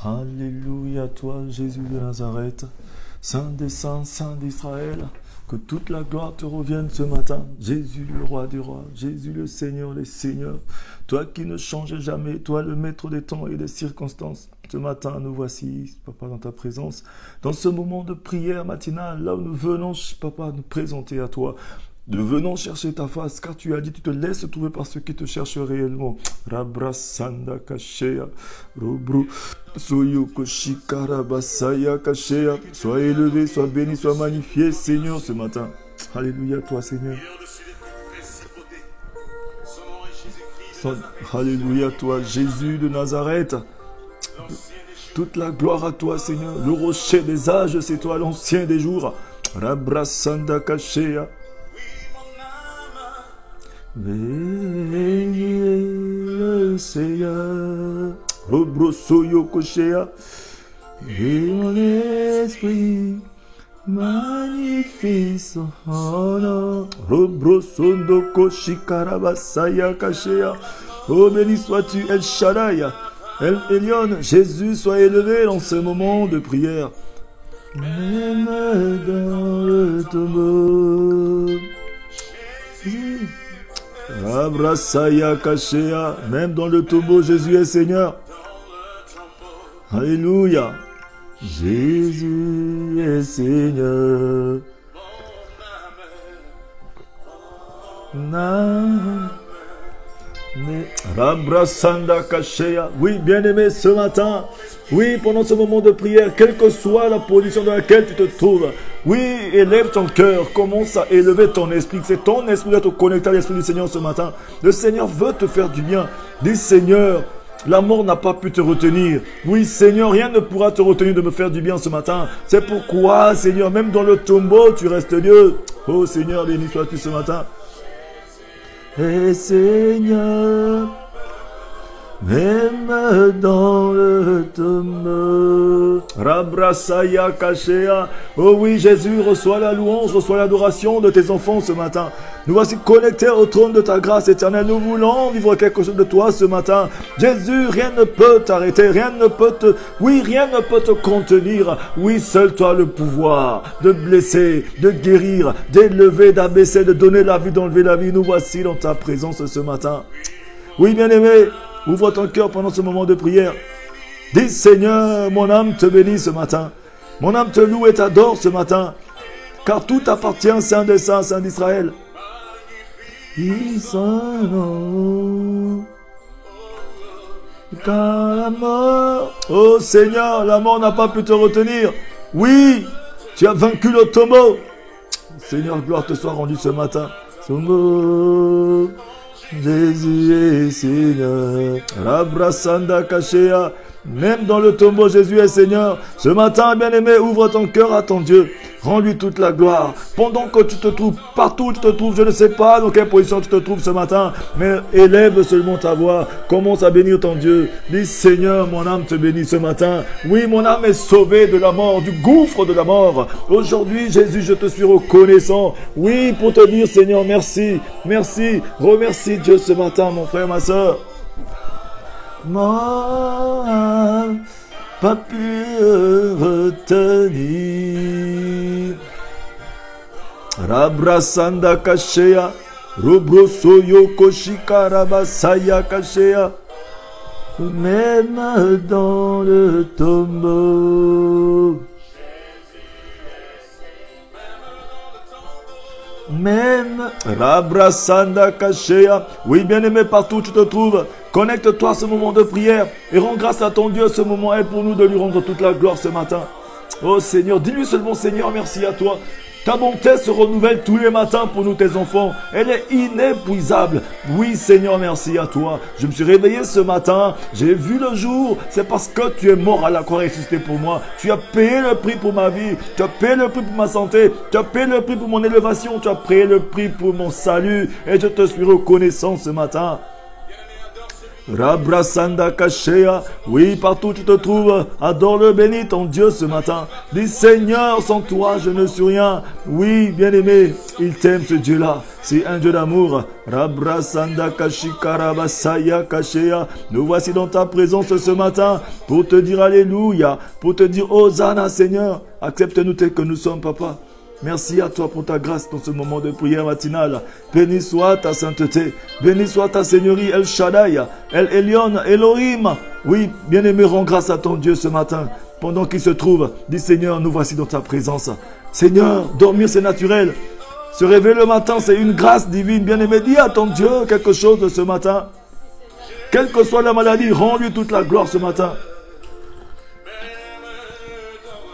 Alléluia, toi, Jésus de Nazareth, Saint des saints, Saint d'Israël, que toute la gloire te revienne ce matin. Jésus, le roi des rois, Jésus, le Seigneur des seigneurs, toi qui ne changes jamais, toi le maître des temps et des circonstances. Ce matin, nous voici, Papa, dans ta présence, dans ce moment de prière matinale, là où nous venons, Papa, nous présenter à toi. Nous venons chercher ta face, car tu as dit, tu te laisses trouver par ceux qui te cherchent réellement. Rabrasanda kashea, robru, soyoko shikara basaya kashea. Sois élevé, sois béni, sois magnifié, Seigneur, ce matin. Alléluia, toi, Seigneur. Alléluia, toi, Jésus de Nazareth. Toute la gloire à toi, Seigneur. Le rocher des âges, c'est toi, l'ancien des jours. Rabrasanda kashea. Bénis le Seigneur, Robrosoyo Koshea, et mon esprit magnifie son nom. Robrosondo Koshikarabasaya Kashea. Oh, béni sois-tu, El Shaddai, El Elyon. Jésus, sois élevé dans ce moment de prière. Même dans le tombeau. Abrasaya Kashea, même dans le tombeau, Jésus est Seigneur. Alléluia. Jésus est Seigneur. Rabrasanda Kashea. Oui, bien-aimé, ce matin, oui, pendant ce moment de prière, quelle que soit la position dans laquelle tu te trouves, oui, élève ton cœur, commence à élever ton esprit. C'est ton esprit d'être connecté à l'esprit du Seigneur ce matin. Le Seigneur veut te faire du bien. Dis, Seigneur, la mort n'a pas pu te retenir. Oui, Seigneur, rien ne pourra te retenir de me faire du bien ce matin. C'est pourquoi, Seigneur, même dans le tombeau, tu restes Dieu. Oh Seigneur, béni sois-tu ce matin. Et Seigneur, même dans le tombeau. Rabrasaya Kashea. Oh oui, Jésus, reçois la louange, reçois l'adoration de tes enfants ce matin. Nous voici connectés au trône de ta grâce éternelle. Nous voulons vivre quelque chose de toi ce matin. Jésus, rien ne peut t'arrêter, rien ne peut te... Oui, rien ne peut te contenir. Oui, seul toi le pouvoir de blesser, de guérir, d'élever, d'abaisser, de donner la vie, d'enlever la vie. Nous voici dans ta présence ce matin. Oui, bien-aimé, ouvre ton cœur pendant ce moment de prière. Dis, Seigneur, mon âme te bénit ce matin. Mon âme te loue et t'adore ce matin. Car tout appartient, Saint des saints, Saint d'Israël. Car la mort, oh Seigneur, la mort n'a pas pu te retenir. Oui, tu as vaincu le tombeau. Seigneur, gloire te soit rendue ce matin. Tombeau, Jésus est Seigneur. Rabrasanda Kashea. Même dans le tombeau, Jésus est Seigneur. Ce matin, bien-aimé, ouvre ton cœur à ton Dieu. Rends-lui toute la gloire. Pendant que tu te trouves, partout où tu te trouves, je ne sais pas dans quelle position tu te trouves ce matin, mais élève seulement ta voix. Commence à bénir ton Dieu. Dis, Seigneur, mon âme te bénit ce matin. Oui, mon âme est sauvée de la mort, du gouffre de la mort. Aujourd'hui, Jésus, je te suis reconnaissant. Oui, pour te dire, Seigneur, merci. Merci. Remercie Dieu ce matin, mon frère, ma soeur. Moi, pas pu retenir. Rabrasanda Kashea, Robrosoyo Koshikarabasaya Kashea. Même dans le tombeau. Même Rabrasanda Kashea. Oui, bien-aimé, partout où tu te trouves, connecte-toi à ce moment de prière et rends grâce à ton Dieu. Ce moment est pour nous de lui rendre toute la gloire ce matin. Oh Seigneur, dis-lui seulement, Seigneur, merci à toi. Ta bonté se renouvelle tous les matins pour nous, tes enfants. Elle est inépuisable. Oui, Seigneur, merci à toi. Je me suis réveillé ce matin. J'ai vu le jour. C'est parce que tu es mort à la croix et ressuscité pour moi. Tu as payé le prix pour ma vie. Tu as payé le prix pour ma santé. Tu as payé le prix pour mon élévation. Tu as payé le prix pour mon salut. Et je te suis reconnaissant ce matin. Rabrasanda Kashea. Oui, partout où tu te trouves, adore-le, bénis ton Dieu ce matin. Dis Seigneur, sans toi, je ne suis rien. Oui, bien-aimé, il t'aime ce Dieu-là. C'est un Dieu d'amour. Rabrasanda Kashikarabasaya Kashea. Nous voici dans ta présence ce matin pour te dire Alléluia, pour te dire Hosanna, Seigneur. Accepte-nous tels que nous sommes, Papa. Merci à toi pour ta grâce dans ce moment de prière matinale. Béni soit ta sainteté. Béni soit ta Seigneurie, El Shaddai, El Elyon, Elohim. Oui, bien-aimé, rends grâce à ton Dieu ce matin. Pendant qu'il se trouve, dis Seigneur, nous voici dans ta présence. Seigneur, dormir c'est naturel. Se réveiller le matin, c'est une grâce divine. Bien-aimé, dis à ton Dieu quelque chose de ce matin. Quelle que soit la maladie, rends-lui toute la gloire ce matin.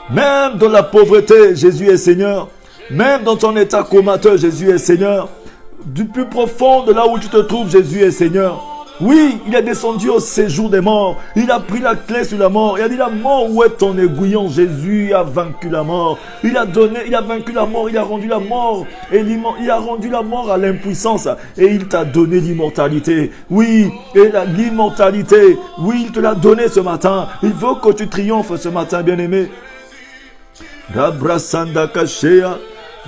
Même dans la pauvreté, Jésus est Seigneur. Même dans ton état comateux, Jésus est Seigneur. Du plus profond de là où tu te trouves, Jésus est Seigneur. Oui, il est descendu au séjour des morts. Il a pris la clé sur la mort. Il a dit la mort, où est ton aiguillon? Jésus a vaincu la mort. Il a vaincu la mort. Il a rendu la mort. Et il a rendu la mort à l'impuissance. Et il t'a donné l'immortalité. Oui, et l'immortalité. Oui, il te l'a donné ce matin. Il veut que tu triomphes ce matin, bien-aimé. Rabrasanda Kashea.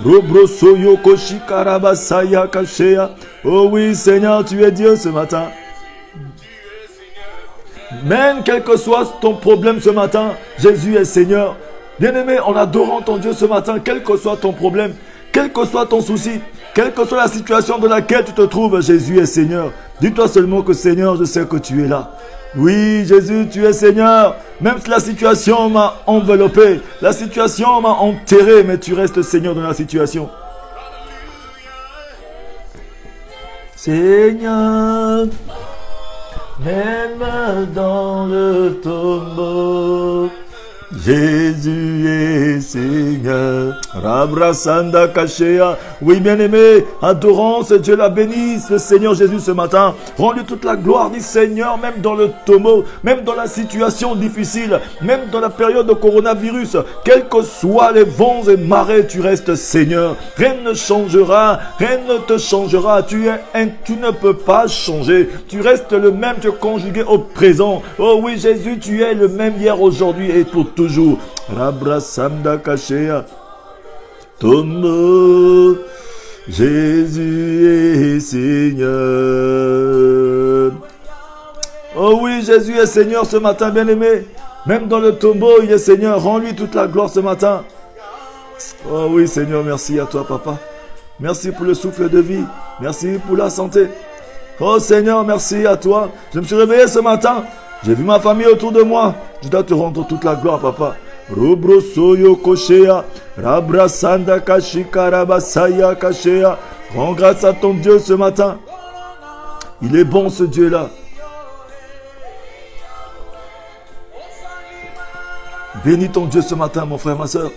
Robrosoyo Koshikarabasaya Kashea. Oh oui, Seigneur, tu es Dieu ce matin. Même quel que soit ton problème ce matin, Jésus est Seigneur. Bien-aimé, en adorant ton Dieu ce matin, quel que soit ton problème, quel que soit ton souci, quelle que soit la situation dans laquelle tu te trouves, Jésus est Seigneur. Dis-toi seulement que Seigneur, je sais que tu es là. Oui, Jésus, tu es Seigneur. Même si la situation m'a enveloppé, la situation m'a enterré, mais tu restes Seigneur dans la situation. Seigneur, même dans le tombeau, Jésus est Seigneur. Rabrasanda Kashea. Oui, bien-aimé, adorons ce Dieu, la bénisse, le Seigneur Jésus ce matin. Rends-lui toute la gloire, dit Seigneur, même dans le tombeau, même dans la situation difficile, même dans la période de coronavirus, quels que soient les vents et marées, tu restes Seigneur. Rien ne changera, rien ne te changera. Tu ne peux pas changer. Tu restes le même, tu es conjugué au présent. Oh oui, Jésus, tu es le même hier, aujourd'hui et pour toujours. Rabrasanda Kashea. Tombeau, Jésus est Seigneur. Oh oui, Jésus est Seigneur ce matin, bien-aimé. Même dans le tombeau, il est Seigneur. Rends-lui toute la gloire ce matin. Oh oui, Seigneur, merci à toi, Papa. Merci pour le souffle de vie. Merci pour la santé. Oh Seigneur, merci à toi. Je me suis réveillé ce matin. J'ai vu ma famille autour de moi. Je dois te rendre toute la gloire, Papa. Robro soyo koshea, rabrasanda kashikarabasaya kashea. Rends grâce à ton Dieu ce matin. Il est bon ce Dieu-là. Bénis ton Dieu ce matin, mon frère, ma soeur.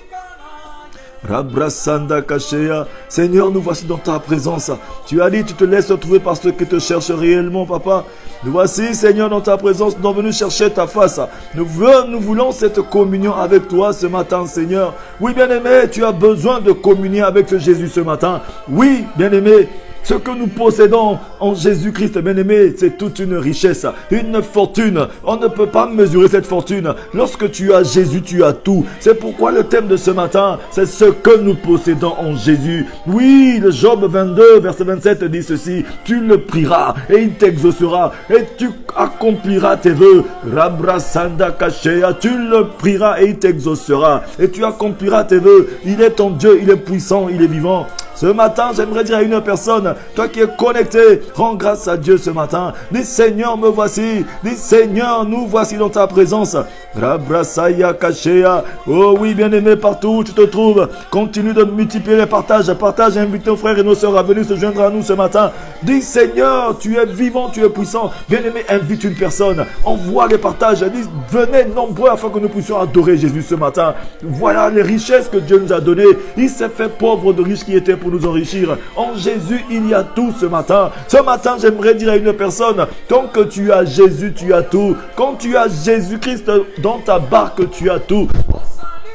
Rabrasanda Kashea. Seigneur, nous voici dans ta présence. Tu as dit, tu te laisses trouver par ceux qui te cherchent réellement, Papa. Nous voici, Seigneur, dans ta présence, nous sommes venus chercher ta face. Nous voulons cette communion avec toi ce matin, Seigneur. Oui, bien-aimé, tu as besoin de communier avec ce Jésus ce matin. Oui, bien-aimé. Ce que nous possédons en Jésus-Christ, bien-aimé, c'est toute une richesse, une fortune. On ne peut pas mesurer cette fortune. Lorsque tu as Jésus, tu as tout. C'est pourquoi le thème de ce matin, c'est ce que nous possédons en Jésus. Oui, le Job 22, verset 27 dit ceci. Tu le prieras et il t'exaucera et tu accompliras tes vœux. Rabrasanda Kashea, tu le prieras et il t'exaucera et tu accompliras tes vœux. Il est ton Dieu, il est puissant, il est vivant. Ce matin, j'aimerais dire à une personne, toi qui es connecté, rends grâce à Dieu ce matin. Dis Seigneur, me voici. Dis Seigneur, nous voici dans ta présence. Rabrasaya Kashea. Oh oui, bien-aimé, partout où tu te trouves, continue de multiplier les partages. Partage, invite nos frères et nos sœurs à venir se joindre à nous ce matin. Dis Seigneur, tu es vivant, tu es puissant. Bien-aimé, invite une personne. Envoie les partages. Dis, venez nombreux afin que nous puissions adorer Jésus ce matin. Voilà les richesses que Dieu nous a données. Il s'est fait pauvre de riches qui étaient pour nous enrichir. En Jésus, il y a tout ce matin. Ce matin, j'aimerais dire à une personne, tant que tu as Jésus, tu as tout. Quand tu as Jésus-Christ dans ta barque, tu as tout.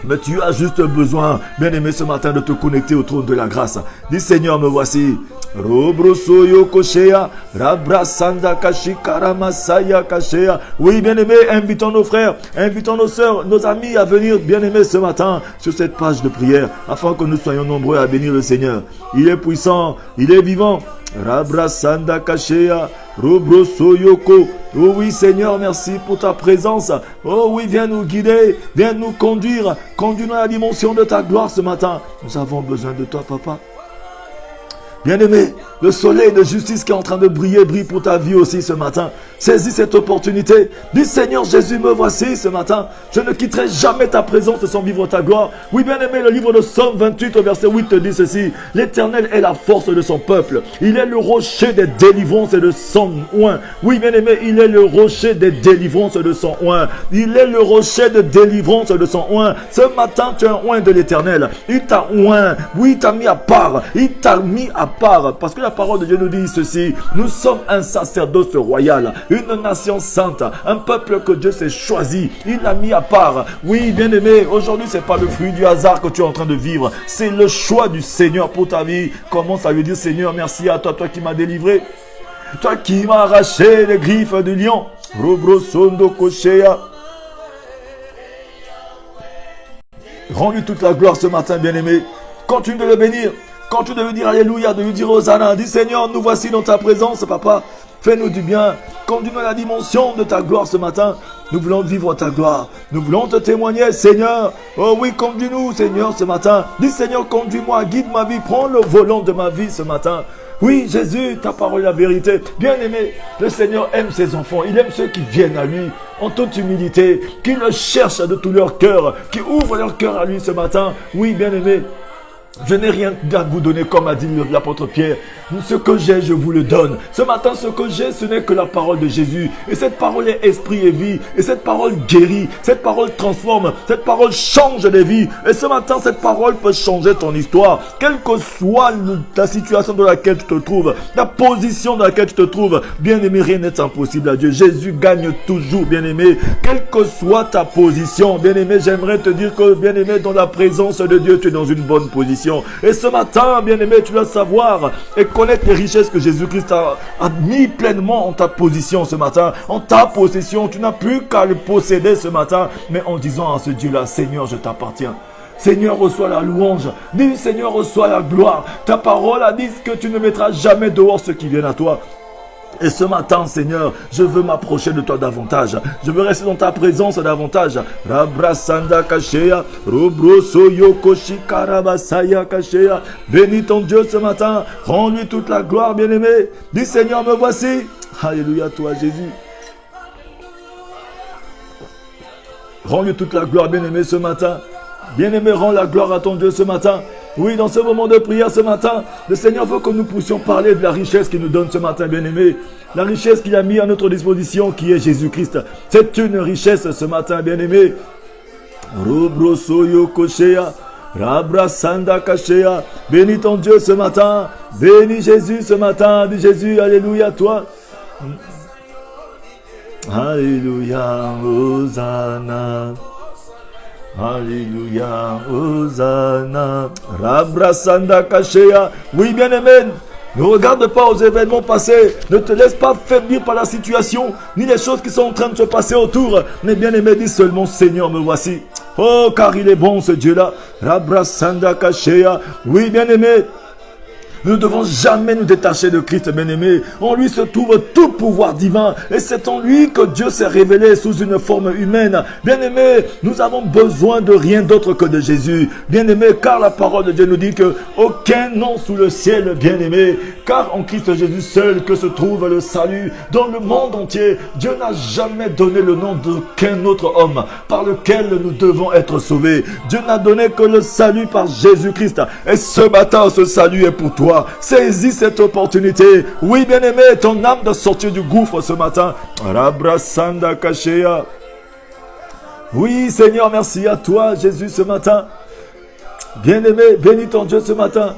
Mais tu as juste besoin, bien-aimé, ce matin de te connecter au trône de la grâce. Dis Seigneur, me voici. Robroso Yokoshea, Rabrasanda Kashikara Masaya Kashea. Oui, bien-aimé, invitons nos frères, invitons nos sœurs, nos amis à venir, bien-aimé, ce matin, sur cette page de prière, afin que nous soyons nombreux à bénir le Seigneur. Il est puissant, il est vivant. Rabrasanda Kashea, Robroso Yoko. Oh oui, Seigneur, merci pour ta présence. Oh oui, viens nous guider, viens nous conduire, conduis-nous à la dimension de ta gloire ce matin. Nous avons besoin de toi, Papa. Bien-aimé, le soleil de justice qui est en train de briller, brille pour ta vie aussi ce matin. Saisis cette opportunité. Dis Seigneur Jésus, me voici ce matin. Je ne quitterai jamais ta présence sans vivre ta gloire. Oui, bien-aimé, le livre de Somme 28 au verset 8 te dit ceci. L'Éternel est la force de son peuple. Il est le rocher des délivrances et de son oint. Oui, bien-aimé, il est le rocher des délivrances de son oint. Il est le rocher de délivrance de son oint. Ce matin, tu es un oint de l'Éternel. Il t'a oint. Oui, il t'a mis à part. Il t'a mis à part, parce que la parole de Dieu nous dit ceci: nous sommes un sacerdoce royal, une nation sainte, un peuple que Dieu s'est choisi, il l'a mis à part. Oui, bien-aimé, aujourd'hui c'est pas le fruit du hasard que tu es en train de vivre, c'est le choix du Seigneur pour ta vie. Commence à lui dire: Seigneur, merci à toi, toi qui m'as délivré, toi qui m'as arraché les griffes du lion. Robrosondo Koshea. Rends-lui toute la gloire ce matin, bien-aimé. Continue de le bénir. Continue de lui dire alléluia, de lui dire Hosanna. Dis Seigneur, nous voici dans ta présence, Papa. Fais-nous du bien. Conduis-nous à la dimension de ta gloire ce matin. Nous voulons vivre ta gloire. Nous voulons te témoigner, Seigneur. Oh oui, conduis-nous, Seigneur, ce matin. Dis Seigneur, conduis-moi, guide ma vie. Prends le volant de ma vie ce matin. Oui, Jésus, ta parole est la vérité. Bien-aimé, le Seigneur aime ses enfants. Il aime ceux qui viennent à lui en toute humilité, qui le cherchent de tout leur cœur, qui ouvrent leur cœur à lui ce matin. Oui, bien-aimé. Je n'ai rien à vous donner, comme a dit l'apôtre Pierre. Ce que j'ai, je vous le donne. Ce matin, ce que j'ai, ce n'est que la parole de Jésus. Et cette parole est esprit et vie. Et cette parole guérit. Cette parole transforme. Cette parole change les vies. Et ce matin, cette parole peut changer ton histoire. Quelle que soit la situation dans laquelle tu te trouves, la position dans laquelle tu te trouves, bien-aimé, rien n'est impossible à Dieu. Jésus gagne toujours, bien-aimé. Quelle que soit ta position, bien-aimé, j'aimerais te dire que, bien-aimé, dans la présence de Dieu, tu es dans une bonne position. Et ce matin, bien-aimé, tu dois savoir et connaître les richesses que Jésus-Christ a mis pleinement en ta position ce matin, en ta possession. Tu n'as plus qu'à le posséder ce matin, mais en disant à ce Dieu-là: Seigneur, je t'appartiens. Seigneur, reçois la louange. Dis, Seigneur, reçois la gloire. Ta parole a dit que tu ne mettras jamais dehors ceux qui viennent à toi. Et ce matin, Seigneur, je veux m'approcher de toi davantage. Je veux rester dans ta présence davantage. Rabrasanda Kashea, Robroso Yokoshi Karabasaya Kashea. Bénis ton Dieu ce matin. Rends-lui toute la gloire, bien-aimé. Dis Seigneur, me voici. Alléluia, toi, Jésus. Rends-lui toute la gloire, bien-aimé, ce matin. Bien-aimé, rends la gloire à ton Dieu ce matin. Oui, dans ce moment de prière ce matin, le Seigneur veut que nous puissions parler de la richesse qu'il nous donne ce matin, bien-aimé. La richesse qu'il a mis à notre disposition, qui est Jésus-Christ. C'est une richesse ce matin, bien-aimé. Robroso Yokoshea, Rabrasanda Kashea. Bénis ton Dieu ce matin. Bénis Jésus ce matin. Dis Jésus, alléluia, toi. Alléluia, Hosanna. Alléluia, Hosanna, Rabrasanda Kashea. Oui, bien-aimé, ne regarde pas aux événements passés. Ne te laisse pas faiblir par la situation, ni les choses qui sont en train de se passer autour. Mais bien-aimé, dis seulement: Seigneur, me voici. Oh, car il est bon ce Dieu-là. Rabrasanda Kashea. Oui, bien-aimé, nous ne devons jamais nous détacher de Christ, bien-aimé. En lui se trouve tout pouvoir divin. Et c'est en lui que Dieu s'est révélé sous une forme humaine. Bien-aimé, nous avons besoin de rien d'autre que de Jésus. Bien-aimé, car la parole de Dieu nous dit que aucun nom sous le ciel, bien-aimé. Car en Christ Jésus seul que se trouve le salut. Dans le monde entier, Dieu n'a jamais donné le nom d'aucun autre homme par lequel nous devons être sauvés. Dieu n'a donné que le salut par Jésus-Christ. Et ce matin, ce salut est pour toi. Saisis cette opportunité. Oui, bien-aimé, ton âme doit sortir du gouffre ce matin. Rabrasanda Kashea. Oui, Seigneur, merci à toi, Jésus, ce matin. Bien-aimé, bénis ton Dieu ce matin.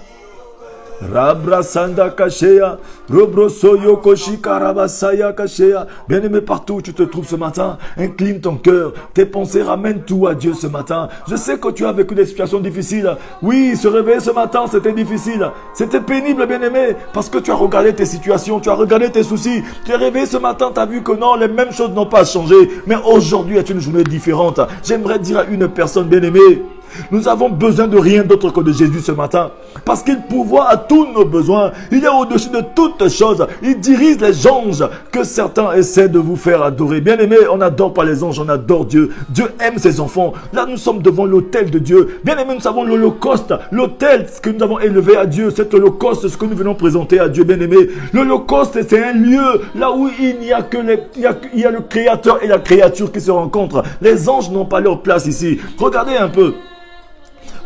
Rabrasanda Kashea, Robrosoyo Koshi Karabasaya Kashea. Bien-aimé, partout où tu te trouves ce matin, incline ton cœur, tes pensées, ramène tout à Dieu ce matin. Je sais que tu as vécu des situations difficiles. Oui, se réveiller ce matin, c'était difficile. C'était pénible, bien-aimé, parce que tu as regardé tes situations, tu as regardé tes soucis. Tu es réveillé ce matin, tu as vu que non, les mêmes choses n'ont pas changé. Mais aujourd'hui est une journée différente. J'aimerais dire à une personne, bien-aimée, nous avons besoin de rien d'autre que de Jésus ce matin. Parce qu'il pourvoit à tous nos besoins. Il est au-dessus de toutes choses. Il dirige les anges que certains essaient de vous faire adorer. Bien aimé, on n'adore pas les anges, on adore Dieu. Dieu aime ses enfants. Là, nous sommes devant l'autel de Dieu. Bien aimé, nous avons l'holocauste. L'autel, ce que nous avons élevé à Dieu. Cet holocauste, ce que nous venons présenter à Dieu. Bien aimé, l'holocauste, c'est un lieu là où il n'y a que il y a le Créateur et la créature qui se rencontrent. Les anges n'ont pas leur place ici. Regardez un peu.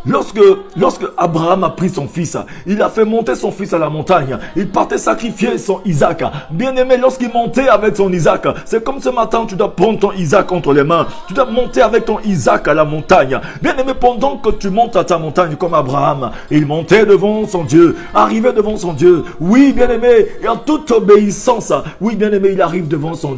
Lorsque Abraham a pris son fils, il a fait monter son fils à la montagne. Il partait sacrifier son Isaac. Bien aimé, lorsqu'il montait avec son Isaac, c'est comme ce matin, tu dois prendre ton Isaac entre les mains. Tu dois monter avec ton Isaac à la montagne. Bien aimé, pendant que tu montes à ta montagne comme Abraham, il montait devant son Dieu, arrivait devant son Dieu. Oui, bien aimé, et en toute obéissance, oui, bien aimé, il arrive devant son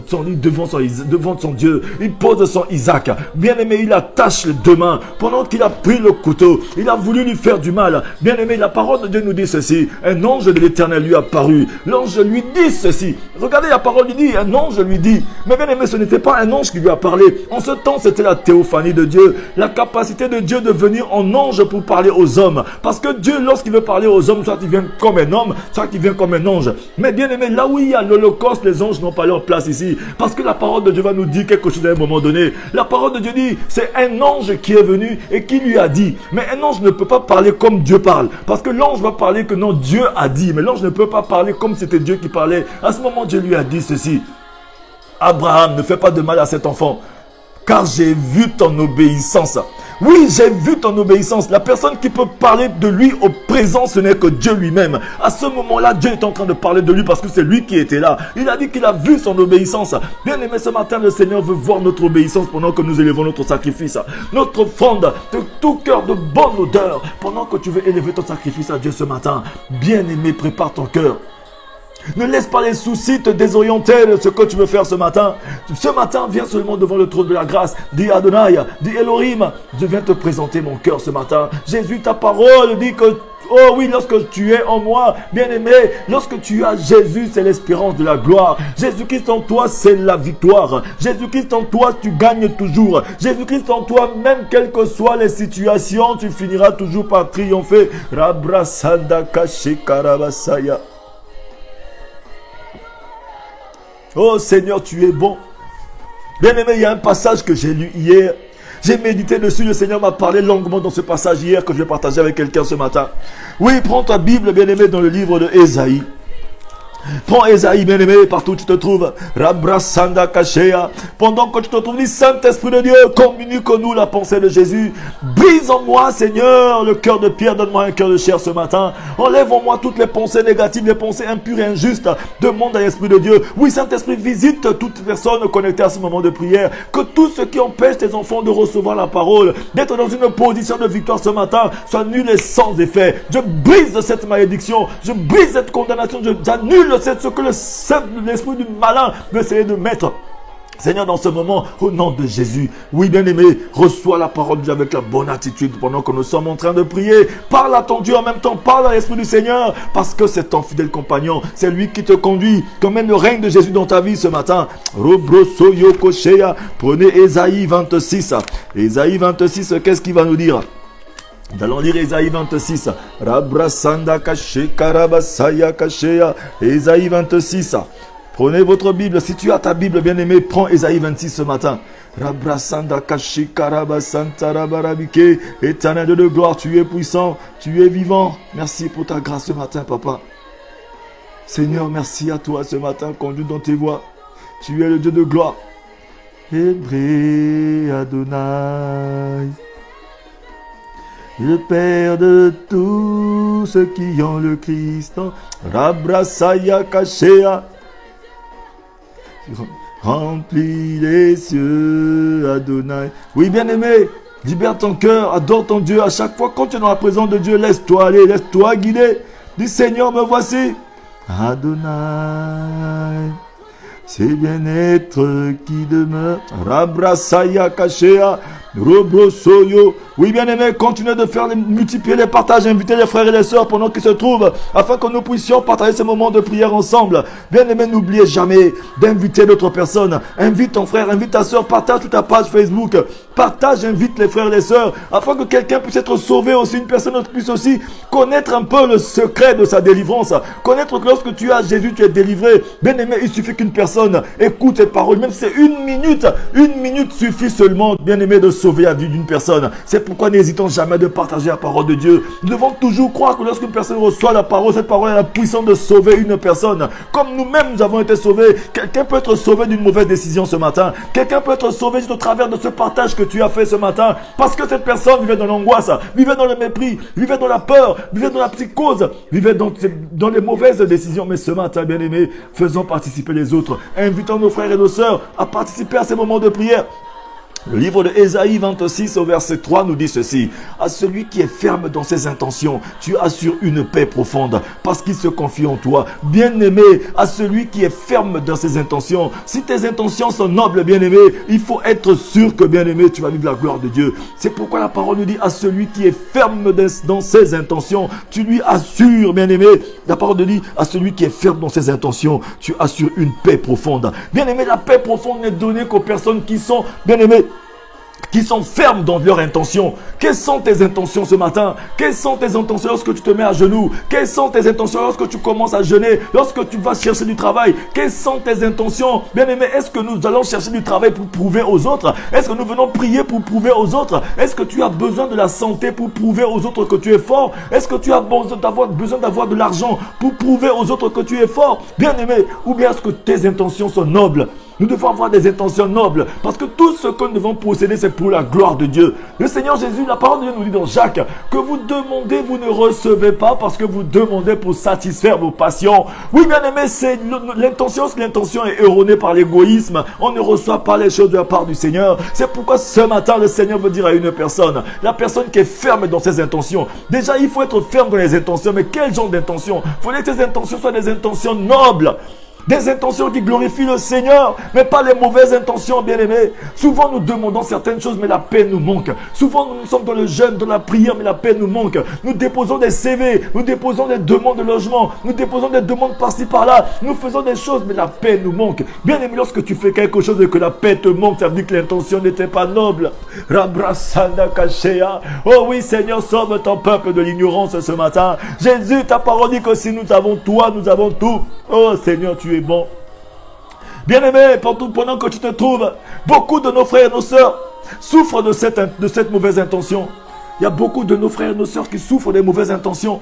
Dieu. Il pose son Isaac. Bien aimé, il attache les deux mains pendant qu'il a pris le couteau. Il a voulu lui faire du mal. Bien aimé, la parole de Dieu nous dit ceci. Un ange de l'Éternel lui a apparu. L'ange lui dit ceci. Regardez, la parole lui dit, un ange lui dit. Mais bien aimé, ce n'était pas un ange qui lui a parlé. En ce temps, c'était la théophanie de Dieu. La capacité de Dieu de venir en ange pour parler aux hommes. Parce que Dieu, lorsqu'il veut parler aux hommes, soit il vient comme un homme, soit il vient comme un ange. Mais bien aimé, là où il y a l'holocauste, les anges n'ont pas leur place ici. Parce que la parole de Dieu va nous dire quelque chose à un moment donné. La parole de Dieu dit, c'est un ange qui est venu et qui lui a dit. Mais un ange ne peut pas parler comme Dieu parle. Parce que l'ange va parler que non, Dieu a dit. Mais l'ange ne peut pas parler comme c'était Dieu qui parlait. À ce moment, Dieu lui a dit ceci. Abraham, ne fais pas de mal à cet enfant. Car j'ai vu ton obéissance. Oui, j'ai vu ton obéissance. La personne qui peut parler de lui au présent, ce n'est que Dieu lui-même. À ce moment-là, Dieu est en train de parler de lui parce que c'est lui qui était là. Il a dit qu'il a vu son obéissance. Bien aimé, ce matin, le Seigneur veut voir notre obéissance pendant que nous élevons notre sacrifice. Notre offrande de tout cœur de bonne odeur. Pendant que tu veux élever ton sacrifice à Dieu ce matin. Bien aimé, prépare ton cœur. Ne laisse pas les soucis te désorienter de ce que tu veux faire ce matin. Ce matin, viens seulement devant le trône de la grâce. Dis Adonai, dis Elohim, je viens te présenter mon cœur ce matin. Jésus, ta parole dit que, oh oui, lorsque tu es en moi, bien-aimé, lorsque tu as Jésus, c'est l'espérance de la gloire. Jésus-Christ en toi, c'est la victoire. Jésus-Christ en toi, tu gagnes toujours. Jésus-Christ en toi, même quelles que soient les situations, tu finiras toujours par triompher. Rabrasanda Kashi Karabasaya. Oh Seigneur, tu es bon. Bien aimé, il y a un passage que j'ai lu hier. J'ai médité dessus. Le Seigneur m'a parlé longuement dans ce passage hier que je vais partager avec quelqu'un ce matin. Oui, prends ta Bible, bien aimé, dans le livre de Ésaïe. Prends Ésaïe, bien-aimé, partout où tu te trouves. Rabrasanda Kashea. Pendant que tu te trouves, dis Saint-Esprit de Dieu, communique-nous la pensée de Jésus. Brise en moi, Seigneur, le cœur de pierre. Donne-moi un cœur de chair ce matin. Enlève en moi toutes les pensées négatives, les pensées impures et injustes. Demande à l'Esprit de Dieu. Oui, Saint-Esprit, visite toutes les personnes connectées à ce moment de prière. Que tout ce qui empêche tes enfants de recevoir la parole, d'être dans une position de victoire ce matin, soit nul et sans effet. Je brise cette malédiction. Je brise cette condamnation. J'annule c'est ce que l'esprit du malin veut essayer de mettre. Seigneur, dans ce moment, au nom de Jésus, oui, bien-aimé, reçois la parole de Dieu avec la bonne attitude pendant que nous sommes en train de prier. Parle à ton Dieu en même temps, parle à l'Esprit du Seigneur, parce que c'est ton fidèle compagnon, c'est lui qui te conduit. Commène le règne de Jésus dans ta vie ce matin. Prenez Ésaïe 26. Ésaïe 26, qu'est-ce qu'il va nous dire? Nous allons lire Ésaïe 26. Rabrasanda Kaché Karabasaya Kashea. Ésaïe 26. Prenez votre Bible. Si tu as ta Bible, bien-aimé, prends Ésaïe 26 ce matin. Rabrasanda Kaché Karabasanta Rabarabike. Éternel de gloire, tu es puissant, tu es vivant. Merci pour ta grâce ce matin, papa. Seigneur, merci à toi ce matin, conduit dans tes voies. Tu es le Dieu de gloire. Hébré Adonai. Le Père de tous ceux qui ont le Christ, Rabrasaya Kashea, remplis les cieux, Adonai. Oui, bien-aimé, libère ton cœur, adore ton Dieu. À chaque fois, quand tu es dans la présence de Dieu, laisse-toi aller, laisse-toi guider. Dis Seigneur, me voici. Adonai, c'est bien-être qui demeure. Rabrasaya Kashea, Robrosoyo. Oui, bien-aimé, continuez de faire multiplier les partages, inviter les frères et les sœurs pendant qu'ils se trouvent, afin que nous puissions partager ce moment de prière ensemble. Bien-aimé, n'oubliez jamais d'inviter d'autres personnes. Invite ton frère, invite ta sœur, partage toute ta page Facebook. Partage, invite les frères et les sœurs, afin que quelqu'un puisse être sauvé aussi, une personne puisse aussi connaître un peu le secret de sa délivrance. Connaître que lorsque tu as Jésus, tu es délivré. Bien-aimé, il suffit qu'une personne écoute tes paroles, même si c'est une minute suffit seulement, bien-aimé, de sauver la vie d'une personne. C'est pourquoi n'hésitons jamais de partager la parole de Dieu. Nous devons toujours croire que lorsqu'une personne reçoit la parole, cette parole a la puissance de sauver une personne. Comme nous-mêmes, nous avons été sauvés. Quelqu'un peut être sauvé d'une mauvaise décision ce matin. Quelqu'un peut être sauvé juste au travers de ce partage que tu as fait ce matin. Parce que cette personne vivait dans l'angoisse, vivait dans le mépris, vivait dans la peur, vivait dans la psychose, vivait dans les mauvaises décisions. Mais ce matin, bien-aimés, faisons participer les autres. Invitons nos frères et nos sœurs à participer à ces moments de prière. Le livre de Ésaïe 26 au verset 3 nous dit ceci. À celui qui est ferme dans ses intentions, tu assures une paix profonde parce qu'il se confie en toi. Bien-aimé, à celui qui est ferme dans ses intentions, si tes intentions sont nobles, bien-aimé, il faut être sûr que, bien-aimé, tu vas vivre la gloire de Dieu. C'est pourquoi la parole nous dit à celui qui est ferme dans ses intentions, tu lui assures, bien-aimé. La parole nous dit à celui qui est ferme dans ses intentions, tu assures une paix profonde. Bien-aimé, la paix profonde n'est donnée qu'aux personnes qui sont, bien-aimées, qui sont fermes dans leurs intentions. Quelles sont tes intentions ce matin? Quelles sont tes intentions lorsque tu te mets à genoux? Quelles sont tes intentions lorsque tu commences à jeûner? Lorsque tu vas chercher du travail? Quelles sont tes intentions? Bien-aimé, est-ce que nous allons chercher du travail pour prouver aux autres? Est-ce que nous venons prier pour prouver aux autres? Est-ce que tu as besoin de la santé pour prouver aux autres que tu es fort? Est-ce que tu as besoin d'avoir de l'argent pour prouver aux autres que tu es fort? Bien-aimé, ou bien est-ce que tes intentions sont nobles? Nous devons avoir des intentions nobles parce que tout ce que nous devons posséder, c'est pour la gloire de Dieu. Le Seigneur Jésus, la parole de Dieu nous dit dans Jacques que vous demandez, vous ne recevez pas parce que vous demandez pour satisfaire vos passions. Oui, bien aimé, c'est l'intention. Si l'intention est erronée par l'égoïsme, on ne reçoit pas les choses de la part du Seigneur. C'est pourquoi ce matin, le Seigneur veut dire à une personne, la personne qui est ferme dans ses intentions. Déjà, il faut être ferme dans les intentions. Mais quel genre d'intention? Il faut que ces intentions soient des intentions nobles. Des intentions qui glorifient le Seigneur, mais pas les mauvaises intentions, bien-aimés. Souvent, nous demandons certaines choses, mais la paix nous manque. Souvent, nous sommes dans le jeûne, dans la prière, mais la paix nous manque. Nous déposons des CV, nous déposons des demandes de logement, nous déposons des demandes par-ci, par-là. Nous faisons des choses, mais la paix nous manque. Bien-aimé, lorsque tu fais quelque chose et que la paix te manque, ça veut dire que l'intention n'était pas noble. Rabrasanda Kashea. Oh oui, Seigneur, sauve ton peuple de l'ignorance ce matin. Jésus, ta parole dit que si nous avons toi, nous avons tout. Oh Seigneur, tu es bon. Bien-aimé, pendant que tu te trouves, beaucoup de nos frères et nos sœurs souffrent de cette mauvaise intention. Il y a beaucoup de nos frères et nos sœurs qui souffrent des mauvaises intentions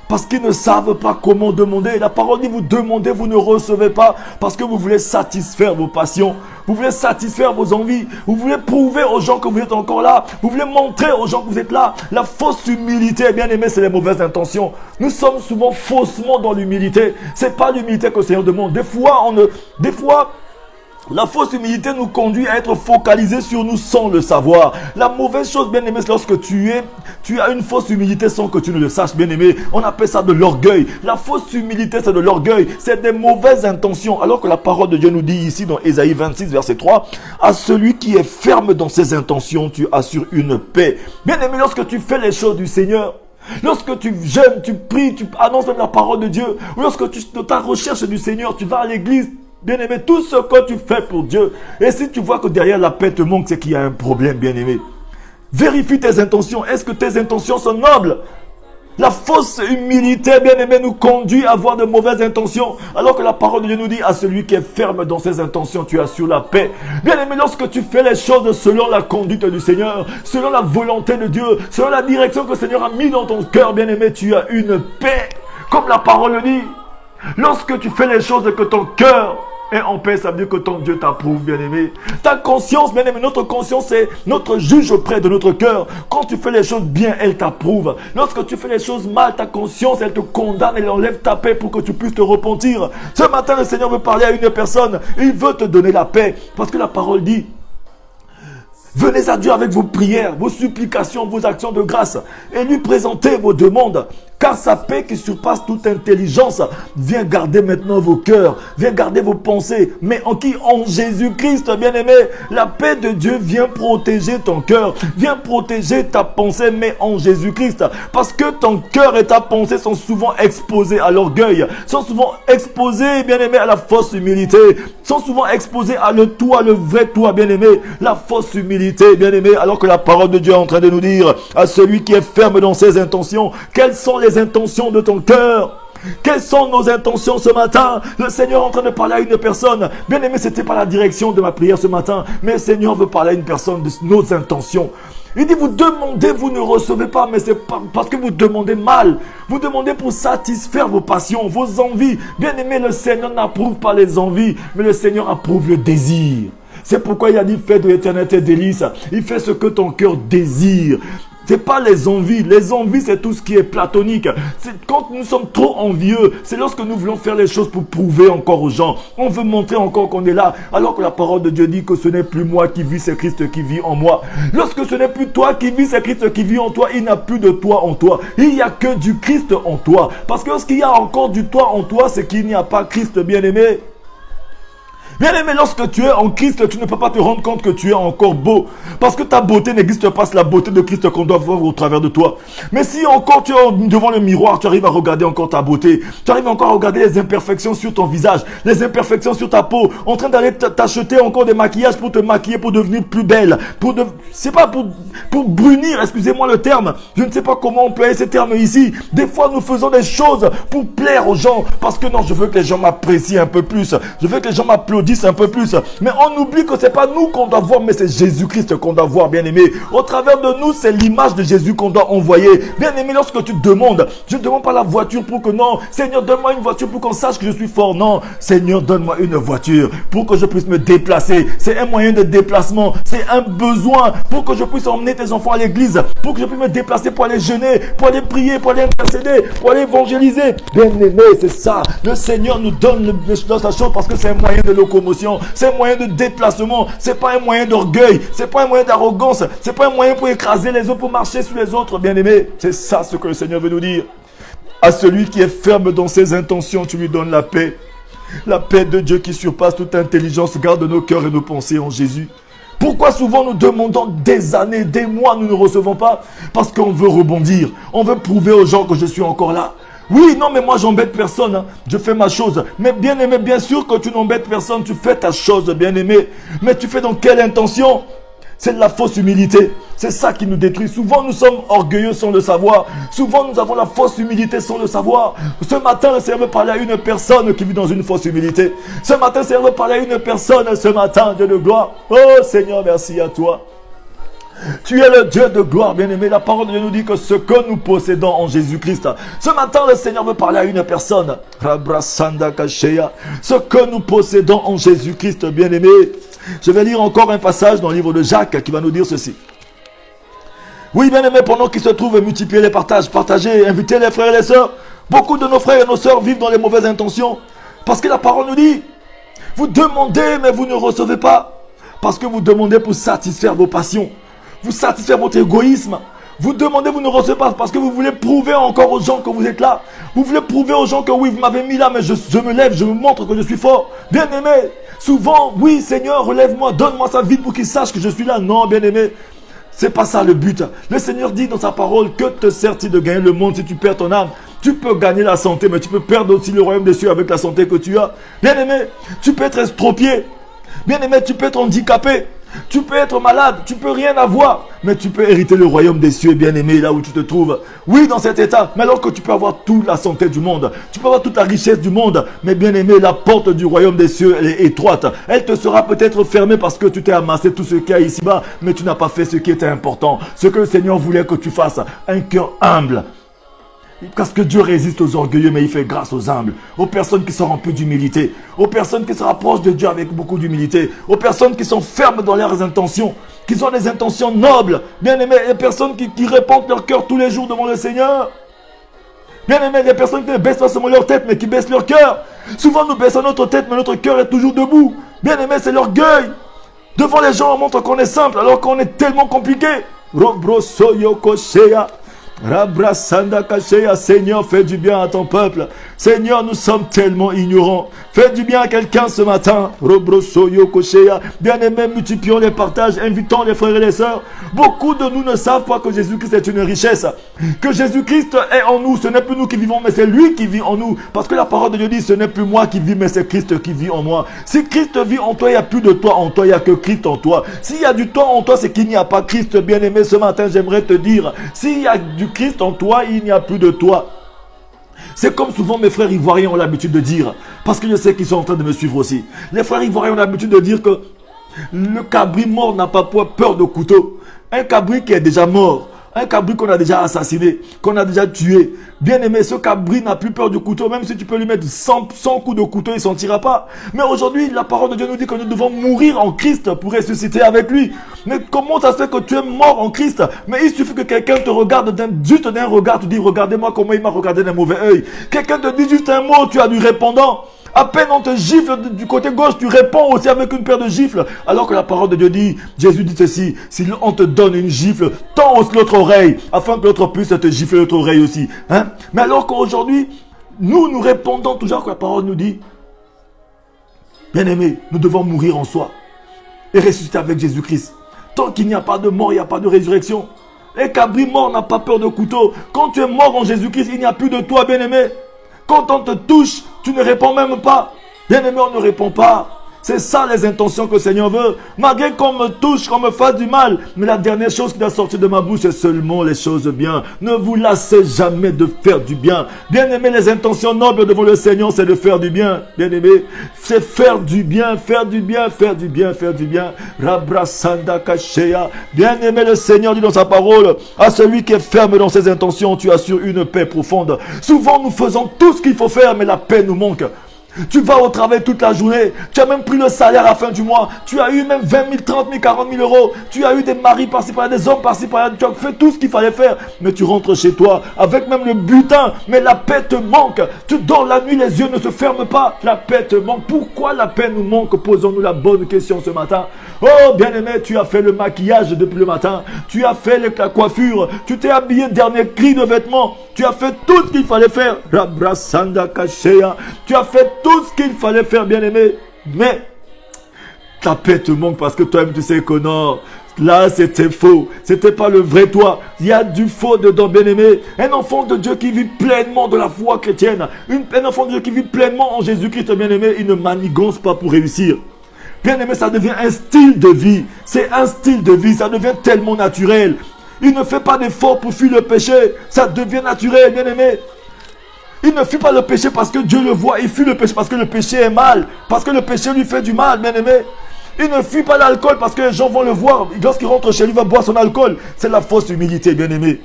parce qu'ils ne savent pas comment demander. La parole dit, vous demandez, vous ne recevez pas parce que vous voulez satisfaire vos passions. Vous voulez satisfaire vos envies. Vous voulez prouver aux gens que vous êtes encore là. Vous voulez montrer aux gens que vous êtes là. La fausse humilité, bien aimé, c'est les mauvaises intentions. Nous sommes souvent faussement dans l'humilité. C'est pas l'humilité que le Seigneur demande. Des fois, la fausse humilité nous conduit à être focalisés sur nous sans le savoir. La mauvaise chose, bien aimé, c'est lorsque tu as une fausse humilité sans que tu ne le saches, bien aimé. On appelle ça de l'orgueil. La fausse humilité, c'est de l'orgueil. C'est des mauvaises intentions. Alors que la parole de Dieu nous dit ici dans Ésaïe 26, verset 3, à celui qui est ferme dans ses intentions, tu assures une paix. Bien aimé, lorsque tu fais les choses du Seigneur, lorsque tu jeûnes, tu pries, tu annonces même la parole de Dieu, ou lorsque tu dans ta recherche du Seigneur, tu vas à l'église, bien-aimé, tout ce que tu fais pour Dieu, et si tu vois que derrière la paix te manque, c'est qu'il y a un problème, bien-aimé. Vérifie tes intentions. Est-ce que tes intentions sont nobles? La fausse humilité, bien-aimé, nous conduit à avoir de mauvaises intentions, alors que la parole de Dieu nous dit à celui qui est ferme dans ses intentions, tu assures la paix. Bien-aimé, lorsque tu fais les choses selon la conduite du Seigneur, selon la volonté de Dieu, selon la direction que le Seigneur a mis dans ton cœur, bien-aimé, tu as une paix, comme la parole le dit. Lorsque tu fais les choses et que ton cœur est en paix, ça veut dire que ton Dieu t'approuve, bien-aimé. Ta conscience, bien-aimé, notre conscience est notre juge auprès de notre cœur. Quand tu fais les choses bien, elle t'approuve. Lorsque tu fais les choses mal, ta conscience, elle te condamne, elle enlève ta paix pour que tu puisses te repentir. Ce matin, le Seigneur veut parler à une personne. Il veut te donner la paix. Parce que la parole dit, venez à Dieu avec vos prières, vos supplications, vos actions de grâce et lui présentez vos demandes. car sa paix qui surpasse toute intelligence vient garder maintenant vos cœurs, vient garder vos pensées. Mais en qui? En Jésus-Christ, bien-aimé. La paix de Dieu vient protéger ton cœur, vient protéger ta pensée, mais en Jésus-Christ. Parce que ton cœur et ta pensée sont souvent exposés à l'orgueil, sont souvent exposés, bien-aimé, à la fausse humilité, sont souvent exposés à le toi, le vrai toi, bien-aimé, la fausse humilité, bien-aimé, alors que la parole de Dieu est en train de nous dire à celui qui est ferme dans ses intentions, quelles sont les intentions de ton cœur? Quelles sont nos intentions ce matin? Le Seigneur est en train de parler à une personne. Bien aimé, ce n'était pas la direction de ma prière ce matin, mais le Seigneur veut parler à une personne de nos intentions. Il dit, vous demandez, vous ne recevez pas, mais c'est parce que vous demandez mal. Vous demandez pour satisfaire vos passions, vos envies. Bien aimé, le Seigneur n'approuve pas les envies, mais le Seigneur approuve le désir. C'est pourquoi il a dit, fais de l'éternité délice. Il fait ce que ton cœur désire. C'est pas les envies. Les envies, c'est tout ce qui est platonique. C'est quand nous sommes trop envieux, c'est lorsque nous voulons faire les choses pour prouver encore aux gens. On veut montrer encore qu'on est là, alors que la parole de Dieu dit que ce n'est plus moi qui vis, c'est Christ qui vit en moi. Lorsque ce n'est plus toi qui vis, c'est Christ qui vit en toi, il n'y a plus de toi en toi. Il n'y a que du Christ en toi. Parce que lorsqu'il y a encore du toi en toi, c'est qu'il n'y a pas Christ, bien-aimé. Bien-aimé, lorsque tu es en Christ, tu ne peux pas te rendre compte que tu es encore beau. Parce que ta beauté n'existe pas, c'est la beauté de Christ qu'on doit voir au travers de toi. Mais si encore tu es devant le miroir, tu arrives à regarder encore ta beauté. Tu arrives encore à regarder les imperfections sur ton visage, les imperfections sur ta peau, en train d'aller t'acheter encore des maquillages pour te maquiller, pour devenir plus belle. C'est pas pour brunir, excusez-moi le terme. Je ne sais pas comment employer ces termes ici. Des fois, nous faisons des choses pour plaire aux gens. Parce que non, je veux que les gens m'apprécient un peu plus. Je veux que les gens m'applaudissent un peu plus. Mais on oublie que c'est pas nous qu'on doit voir, mais c'est Jésus-Christ qu'on doit voir, bien aimé. Au travers de nous, c'est l'image de Jésus qu'on doit envoyer. Bien aimé, lorsque tu demandes, je ne demande pas la voiture pour que non, Seigneur, donne-moi une voiture pour qu'on sache que je suis fort. Non, Seigneur, donne-moi une voiture pour que je puisse me déplacer. C'est un moyen de déplacement. C'est un besoin pour que je puisse emmener tes enfants à l'église, pour que je puisse me déplacer pour aller jeûner, pour aller prier, pour aller intercéder, pour aller évangéliser. Bien aimé, c'est ça. Le Seigneur nous donne sa chose parce que c'est un moyen de locomotion, c'est un moyen de déplacement, c'est pas un moyen d'orgueil, c'est pas un moyen d'arrogance, c'est pas un moyen pour écraser les autres, pour marcher sur les autres, bien aimé. C'est ça ce que le Seigneur veut nous dire. À celui qui est ferme dans ses intentions, tu lui donnes la paix. La paix de Dieu qui surpasse toute intelligence garde nos cœurs et nos pensées en Jésus. Pourquoi souvent nous demandons des années, des mois, nous ne recevons pas? Parce qu'on veut rebondir, on veut prouver aux gens que je suis encore là. Oui, non, mais moi j'embête personne, hein. Je fais ma chose. Mais bien aimé, bien sûr que tu n'embêtes personne, tu fais ta chose, bien aimé. Mais tu fais dans quelle intention? C'est de la fausse humilité. C'est ça qui nous détruit. Souvent nous sommes orgueilleux sans le savoir. Souvent nous avons la fausse humilité sans le savoir. Ce matin, le Seigneur veut parler à une personne qui vit dans une fausse humilité. Ce matin, le Seigneur veut parler à une personne, ce matin, Dieu de gloire. Oh Seigneur, merci à toi. Tu es le Dieu de gloire, bien-aimé. La parole de Dieu nous dit que ce que nous possédons en Jésus-Christ. Ce matin, le Seigneur veut parler à une personne. Ce que nous possédons en Jésus-Christ, bien-aimé. Je vais lire encore un passage dans le livre de Jacques qui va nous dire ceci. Oui, bien-aimé, pendant qu'il se trouve multiplier les partages, partager, inviter les frères et les sœurs. Beaucoup de nos frères et nos sœurs vivent dans les mauvaises intentions. Parce que la parole nous dit, vous demandez, mais vous ne recevez pas. Parce que vous demandez pour satisfaire vos passions. Vous satisfaire votre égoïsme. Vous demandez, vous ne recevez pas parce que vous voulez prouver encore aux gens que vous êtes là. Vous voulez prouver aux gens que oui, vous m'avez mis là, mais je me lève, je me montre que je suis fort. Bien aimé, souvent, oui Seigneur, relève-moi, donne-moi sa vie pour qu'il sache que je suis là. Non, bien aimé, c'est pas ça le but. Le Seigneur dit dans sa parole, que te sert-il de gagner le monde si tu perds ton âme? Tu peux gagner la santé, mais tu peux perdre aussi le royaume des cieux avec la santé que tu as. Bien aimé, tu peux être estropié. Bien aimé, tu peux être handicapé. Tu peux être malade, tu peux rien avoir, mais tu peux hériter le royaume des cieux, bien-aimé, là où tu te trouves. Oui, dans cet état, mais alors que tu peux avoir toute la santé du monde, tu peux avoir toute la richesse du monde, mais bien-aimé, la porte du royaume des cieux, elle est étroite. Elle te sera peut-être fermée parce que tu t'es amassé tout ce qu'il y a ici-bas, mais tu n'as pas fait ce qui était important. Ce que le Seigneur voulait que tu fasses, un cœur humble. Parce que Dieu résiste aux orgueilleux, mais il fait grâce aux humbles. Aux personnes qui sont remplies d'humilité. Aux personnes qui se rapprochent de Dieu avec beaucoup d'humilité. Aux personnes qui sont fermes dans leurs intentions. Qui ont des intentions nobles. Bien aimés, les personnes qui répandent leur cœur tous les jours devant le Seigneur. Bien aimés, les personnes qui ne baissent pas seulement leur tête, mais qui baissent leur cœur. Souvent nous baissons notre tête, mais notre cœur est toujours debout. Bien aimés, c'est l'orgueil. Devant les gens, on montre qu'on est simple, alors qu'on est tellement compliqué. Rabrasanda Kashea, Seigneur, fais du bien à ton peuple. Seigneur, nous sommes tellement ignorants. Fais du bien à quelqu'un ce matin. Robrosoyo Koshea. Bien-aimés, multiplions les partages, invitons les frères et les sœurs. Beaucoup de nous ne savent pas que Jésus-Christ est une richesse. Que Jésus-Christ est en nous. Ce n'est plus nous qui vivons, mais c'est lui qui vit en nous. Parce que la parole de Dieu dit, ce n'est plus moi qui vis, mais c'est Christ qui vit en moi. Si Christ vit en toi, il n'y a plus de toi en toi, il n'y a que Christ en toi. S'il y a du toi en toi, c'est qu'il n'y a pas Christ. Bien-aimé, ce matin, j'aimerais te dire, s'il y a du Christ en toi, il n'y a plus de toi. C'est comme souvent mes frères ivoiriens ont l'habitude de dire, parce que je sais qu'ils sont en train de me suivre aussi. Les frères ivoiriens ont l'habitude de dire que le cabri mort n'a pas peur de couteau. Un cabri qui est déjà mort, un cabri qu'on a déjà assassiné, qu'on a déjà tué. Bien aimé, ce cabri n'a plus peur du couteau. Même si tu peux lui mettre 100 coups de couteau, il ne s'en tirera pas. Mais aujourd'hui, la parole de Dieu nous dit que nous devons mourir en Christ pour ressusciter avec lui. Mais comment ça se fait que tu es mort en Christ? Mais il suffit que quelqu'un te regarde juste d'un regard, tu dis, regardez-moi comment il m'a regardé d'un mauvais œil. Quelqu'un te dit juste un mot, tu as du répondant. À peine on te gifle du côté gauche, tu réponds aussi avec une paire de gifles. Alors que la parole de Dieu dit, Jésus dit ceci, si on te donne une gifle, tends aussi l'autre oreille, afin que l'autre puisse te gifler l'autre oreille aussi. Hein? Mais alors qu'aujourd'hui, nous répondons toujours que la parole nous dit, bien aimé, nous devons mourir en soi et ressusciter avec Jésus-Christ. Tant qu'il n'y a pas de mort, il n'y a pas de résurrection. Les cabris morts n'ont pas peur de couteau. Quand tu es mort en Jésus-Christ, il n'y a plus de toi, bien aimé. Quand on te touche, tu ne réponds même pas. Bien-aimé, on ne répond pas. C'est ça les intentions que le Seigneur veut. Malgré qu'on me touche, qu'on me fasse du mal. Mais la dernière chose qui doit sortir de ma bouche, c'est seulement les choses bien. Ne vous lassez jamais de faire du bien. Bien-aimé, les intentions nobles devant le Seigneur, c'est de faire du bien. Bien-aimé, c'est faire du bien, faire du bien, faire du bien, faire du bien. Rabrasanda Kashea. Bien-aimé, le Seigneur dit dans sa parole, à celui qui est ferme dans ses intentions, tu assures une paix profonde. Souvent, nous faisons tout ce qu'il faut faire, mais la paix nous manque. Tu vas au travail toute la journée. Tu as même pris le salaire à la fin du mois. Tu as eu même 20 000, 30 000, 40 000 euros. Tu as eu des maris par-ci par-là, des hommes par-ci par-là. Tu as fait tout ce qu'il fallait faire. Mais tu rentres chez toi avec même le butin. Mais la paix te manque. Tu dors la nuit, les yeux ne se ferment pas. La paix te manque. Pourquoi la paix nous manque? Posons-nous la bonne question ce matin. Oh bien-aimé, tu as fait le maquillage depuis le matin. Tu as fait la coiffure. Tu t'es habillé dernier cri de vêtements. Tu as fait tout ce qu'il fallait faire. Rabrasanda Kashea. Tu as fait tout ce qu'il fallait faire, bien-aimé. Mais ta paix te manque parce que toi-même tu sais que non. Là, c'était faux. C'était pas le vrai toi. Il y a du faux dedans, bien-aimé. Un enfant de Dieu qui vit pleinement de la foi chrétienne. Un enfant de Dieu qui vit pleinement en Jésus-Christ, bien-aimé, il ne manigance pas pour réussir. Bien-aimé, ça devient un style de vie. C'est un style de vie. Ça devient tellement naturel. Il ne fait pas d'effort pour fuir le péché. Ça devient naturel, bien-aimé. Il ne fuit pas le péché parce que Dieu le voit. Il fuit le péché parce que le péché est mal. Parce que le péché lui fait du mal, bien-aimé. Il ne fuit pas l'alcool parce que les gens vont le voir. Lorsqu'il rentre chez lui, il va boire son alcool. C'est la fausse humilité, bien-aimé.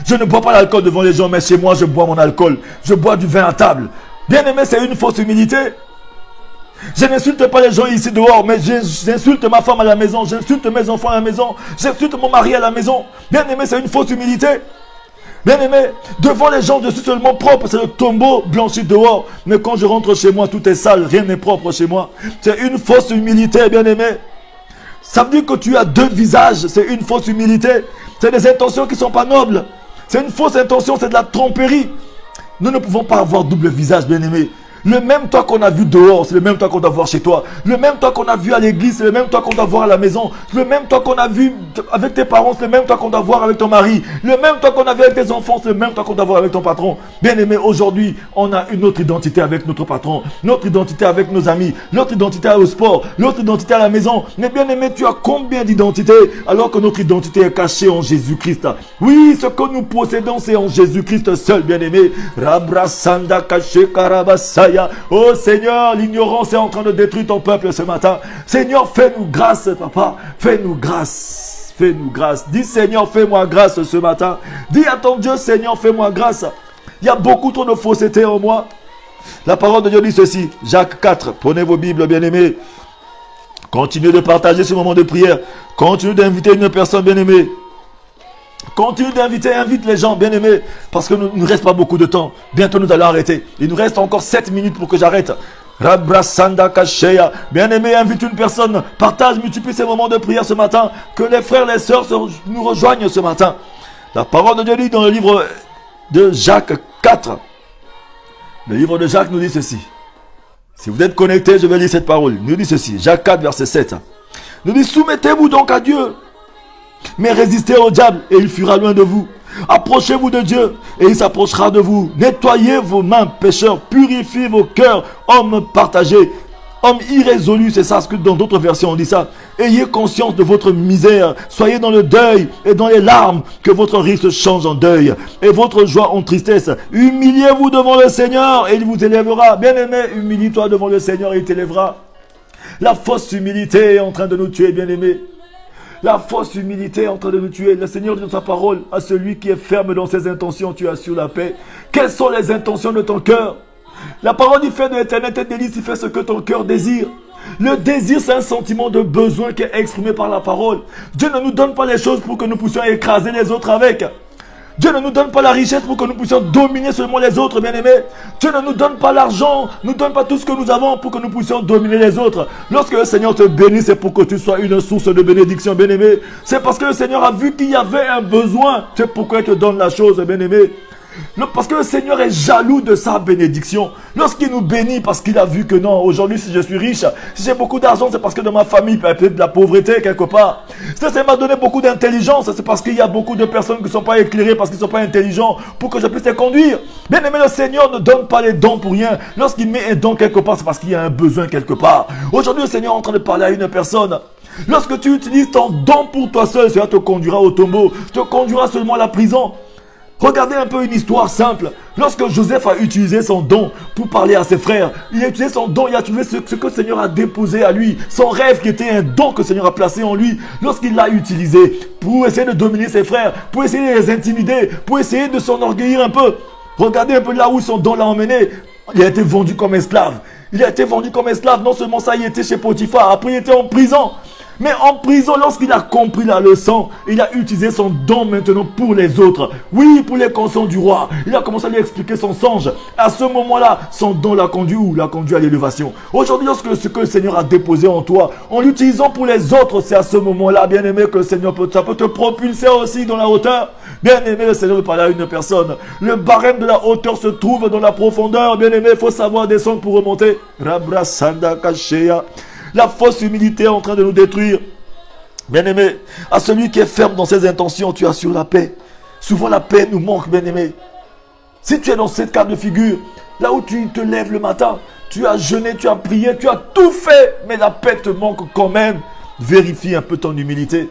Je ne bois pas l'alcool devant les gens, mais chez moi, je bois mon alcool. Je bois du vin à table. Bien-aimé, c'est une fausse humilité. Je n'insulte pas les gens ici dehors, mais j'insulte ma femme à la maison, j'insulte mes enfants à la maison, j'insulte mon mari à la maison. Bien aimé, c'est une fausse humilité. Bien aimé, devant les gens, je suis seulement propre, c'est le tombeau blanchi dehors. Mais quand je rentre chez moi, tout est sale, rien n'est propre chez moi. C'est une fausse humilité, bien aimé. Ça veut dire que tu as deux visages, c'est une fausse humilité. C'est des intentions qui ne sont pas nobles. C'est une fausse intention, c'est de la tromperie. Nous ne pouvons pas avoir double visage, bien aimé. Le même toi qu'on a vu dehors, c'est le même toi qu'on doit voir chez toi. Le même toi qu'on a vu à l'église, c'est le même toi qu'on doit voir à la maison. Le même toi qu'on a vu avec tes parents, c'est le même toi qu'on doit voir avec ton mari. Le même toi qu'on a vu avec tes enfants, c'est le même toi qu'on doit voir avec ton patron. Bien aimé, aujourd'hui, on a une autre identité avec notre patron, notre identité avec nos amis, notre identité au sport, notre identité à la maison. Mais bien aimé, tu as combien d'identités alors que notre identité est cachée en Jésus-Christ? Oui, ce que nous possédons, c'est en Jésus-Christ seul, bien aimé. Rabrasanda caché karabasaya. Oh Seigneur, l'ignorance est en train de détruire ton peuple ce matin. Seigneur, fais-nous grâce, papa. Fais-nous grâce. Fais-nous grâce. Dis Seigneur, fais-moi grâce ce matin. Dis à ton Dieu, Seigneur, fais-moi grâce. Il y a beaucoup trop de fausseté en moi. La parole de Dieu dit ceci. Jacques 4. Prenez vos Bibles, bien-aimés. Continuez de partager ce moment de prière. Continuez d'inviter une personne bien-aimée. Continue d'inviter, invite les gens, bien aimés, parce que nous ne reste pas beaucoup de temps. Bientôt nous allons arrêter. Il nous reste encore 7 minutes pour que j'arrête. Rabrasanda Kashea. Bien aimé, invite une personne. Partage, multiplie ces moments de prière ce matin. Que les frères et les sœurs nous rejoignent ce matin. La parole de Dieu dit dans le livre de Jacques 4. Le livre de Jacques nous dit ceci. Si vous êtes connectés, je vais lire cette parole. Il nous dit ceci. Jacques 4, verset 7. Il nous dit, soumettez-vous donc à Dieu, mais résistez au diable et il fuira loin de vous. Approchez-vous de Dieu et il s'approchera de vous. Nettoyez vos mains, pécheurs. Purifiez vos cœurs, hommes partagés. Homme irrésolu, c'est ça ce que dans d'autres versions on dit ça. Ayez conscience de votre misère. Soyez dans le deuil et dans les larmes, que votre rire se change en deuil et votre joie en tristesse. Humiliez-vous devant le Seigneur et il vous élèvera. Bien-aimé, humilie-toi devant le Seigneur et il t'élèvera. La fausse humilité est en train de nous tuer, bien-aimé. La fausse humilité est en train de nous tuer. Le Seigneur dit dans sa parole, à celui qui est ferme dans ses intentions, tu assures la paix. Quelles sont les intentions de ton cœur? La parole dit, fait de l'éternel tes délices, il fait ce que ton cœur désire. Le désir, c'est un sentiment de besoin qui est exprimé par la parole. Dieu ne nous donne pas les choses pour que nous puissions écraser les autres avec. Dieu ne nous donne pas la richesse pour que nous puissions dominer seulement les autres, bien-aimés. Dieu ne nous donne pas l'argent, ne nous donne pas tout ce que nous avons pour que nous puissions dominer les autres. Lorsque le Seigneur te bénit, c'est pour que tu sois une source de bénédiction, bien-aimé. C'est parce que le Seigneur a vu qu'il y avait un besoin. C'est pourquoi il te donne la chose, bien-aimé. Parce que le Seigneur est jaloux de sa bénédiction. Lorsqu'il nous bénit parce qu'il a vu que non, aujourd'hui si je suis riche, si j'ai beaucoup d'argent, c'est parce que dans ma famille il y a peut-être de la pauvreté quelque part. Ça m'a donné beaucoup d'intelligence, c'est parce qu'il y a beaucoup de personnes qui ne sont pas éclairées, parce qu'ils ne sont pas intelligents, pour que je puisse les conduire. Bien aimé, le Seigneur ne donne pas les dons pour rien. Lorsqu'il met un don quelque part, c'est parce qu'il y a un besoin quelque part. Aujourd'hui le Seigneur est en train de parler à une personne. Lorsque tu utilises ton don pour toi seul, cela te conduira au tombeau, te conduira seulement à la prison. Regardez un peu une histoire simple. Lorsque Joseph a utilisé son don pour parler à ses frères, il a utilisé son don, il a utilisé ce que le Seigneur a déposé à lui. Son rêve qui était un don que le Seigneur a placé en lui. Lorsqu'il l'a utilisé pour essayer de dominer ses frères, pour essayer de les intimider, pour essayer de s'enorgueillir un peu. Regardez un peu là où son don l'a emmené. Il a été vendu comme esclave. Il a été vendu comme esclave. Non seulement ça, il était chez Potiphar. Après, il était en prison. Mais en prison, lorsqu'il a compris la leçon, il a utilisé son don maintenant pour les autres. Oui, pour les conscients du roi. Il a commencé à lui expliquer son songe. À ce moment-là, son don l'a conduit où? L'a conduit à l'élévation. Aujourd'hui, lorsque ce que le Seigneur a déposé en toi, en l'utilisant pour les autres, c'est à ce moment-là, bien aimé, que le Seigneur peut te propulser aussi dans la hauteur. Bien aimé, le Seigneur veut parler à une personne. Le barème de la hauteur se trouve dans la profondeur. Bien aimé, il faut savoir descendre pour remonter. Rabra Sanda Kashea. La fausse humilité est en train de nous détruire. Bien-aimé, à celui qui est ferme dans ses intentions, tu assures la paix. Souvent la paix nous manque, bien-aimé. Si tu es dans cette cas de figure, là où tu te lèves le matin, tu as jeûné, tu as prié, tu as tout fait, mais la paix te manque quand même. Vérifie un peu ton humilité.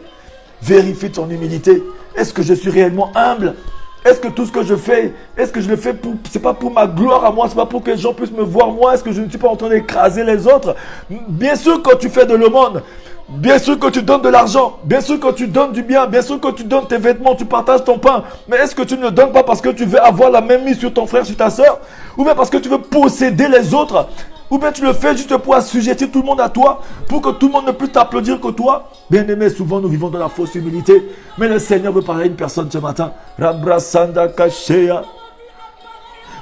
Vérifie ton humilité. Est-ce que je suis réellement humble? Est-ce que tout ce que je fais, est-ce que je le fais pour, c'est pas pour ma gloire à moi, c'est pas pour que les gens puissent me voir moi, est-ce que je ne suis pas en train d'écraser les autres? Bien sûr quand tu fais de l'aumône, bien sûr que tu donnes de l'argent, bien sûr que tu donnes du bien, bien sûr que tu donnes tes vêtements, tu partages ton pain, mais est-ce que tu ne le donnes pas parce que tu veux avoir la même mise sur ton frère, sur ta soeur, ou bien parce que tu veux posséder les autres? Ou bien tu le fais juste pour assujettir tout le monde à toi, pour que tout le monde ne puisse t'applaudir que toi. Bien aimé, souvent nous vivons dans la fausse humilité. Mais le Seigneur veut parler à une personne ce matin. Rabrasanda Kashea.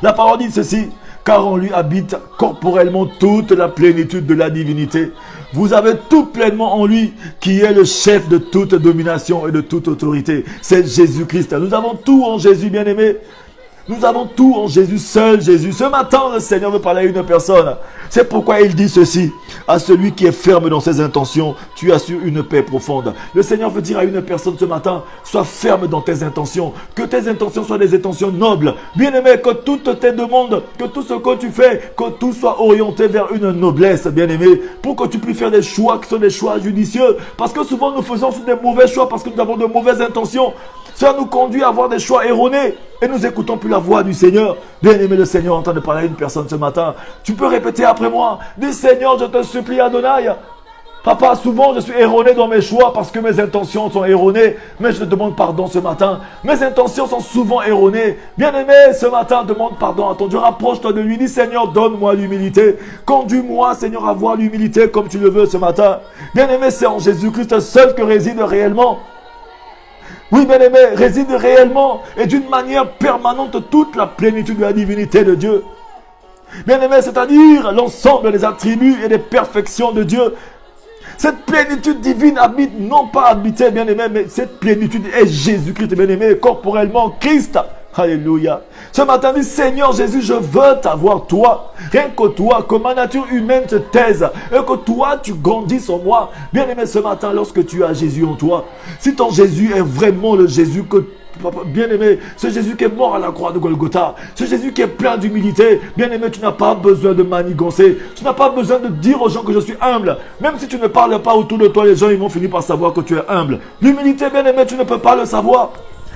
La parole dit ceci, car en lui habite corporellement toute la plénitude de la divinité. Vous avez tout pleinement en lui, qui est le chef de toute domination et de toute autorité. C'est Jésus-Christ. Nous avons tout en Jésus, bien aimé. Nous avons tout en Jésus, seul Jésus. Ce matin, le Seigneur veut parler à une personne. C'est pourquoi il dit ceci. À celui qui est ferme dans ses intentions, tu assures une paix profonde. Le Seigneur veut dire à une personne ce matin, sois ferme dans tes intentions. Que tes intentions soient des intentions nobles. Bien-aimé, que toutes tes demandes, que tout ce que tu fais, que tout soit orienté vers une noblesse, bien-aimé. Pour que tu puisses faire des choix qui sont des choix judicieux. Parce que souvent nous faisons des mauvais choix parce que nous avons de mauvaises intentions. Ça nous conduit à avoir des choix erronés et nous écoutons plus la voix du Seigneur. Bien-aimé, le Seigneur est en train de parler à une personne ce matin. Tu peux répéter après moi. Dis Seigneur, je te supplie Adonai. Papa, souvent je suis erroné dans mes choix parce que mes intentions sont erronées. Mais je te demande pardon ce matin. Mes intentions sont souvent erronées. Bien-aimé, ce matin, demande pardon à ton Dieu. Rapproche-toi de lui. Dis Seigneur, donne-moi l'humilité. Conduis-moi, Seigneur, à avoir l'humilité comme tu le veux ce matin. Bien-aimé, c'est en Jésus-Christ seul que réside réellement. Oui, bien-aimé, réside réellement et d'une manière permanente toute la plénitude de la divinité de Dieu. Bien-aimé, c'est-à-dire l'ensemble des attributs et des perfections de Dieu. Cette plénitude divine habite, non pas habité, bien-aimé, mais cette plénitude est Jésus-Christ, bien-aimé, corporellement, Christ. Alléluia. Ce matin, dit Seigneur Jésus, je veux t'avoir toi. Rien que toi, que ma nature humaine te taise. Et que toi, tu grandisses en moi. Bien-aimé, ce matin, lorsque tu as Jésus en toi, si ton Jésus est vraiment le Jésus que bien-aimé, ce Jésus qui est mort à la croix de Golgotha, ce Jésus qui est plein d'humilité, bien-aimé, tu n'as pas besoin de manigancer, tu n'as pas besoin de dire aux gens que je suis humble. Même si tu ne parles pas autour de toi, les gens ils vont finir par savoir que tu es humble. L'humilité, bien-aimé, tu ne peux pas le savoir.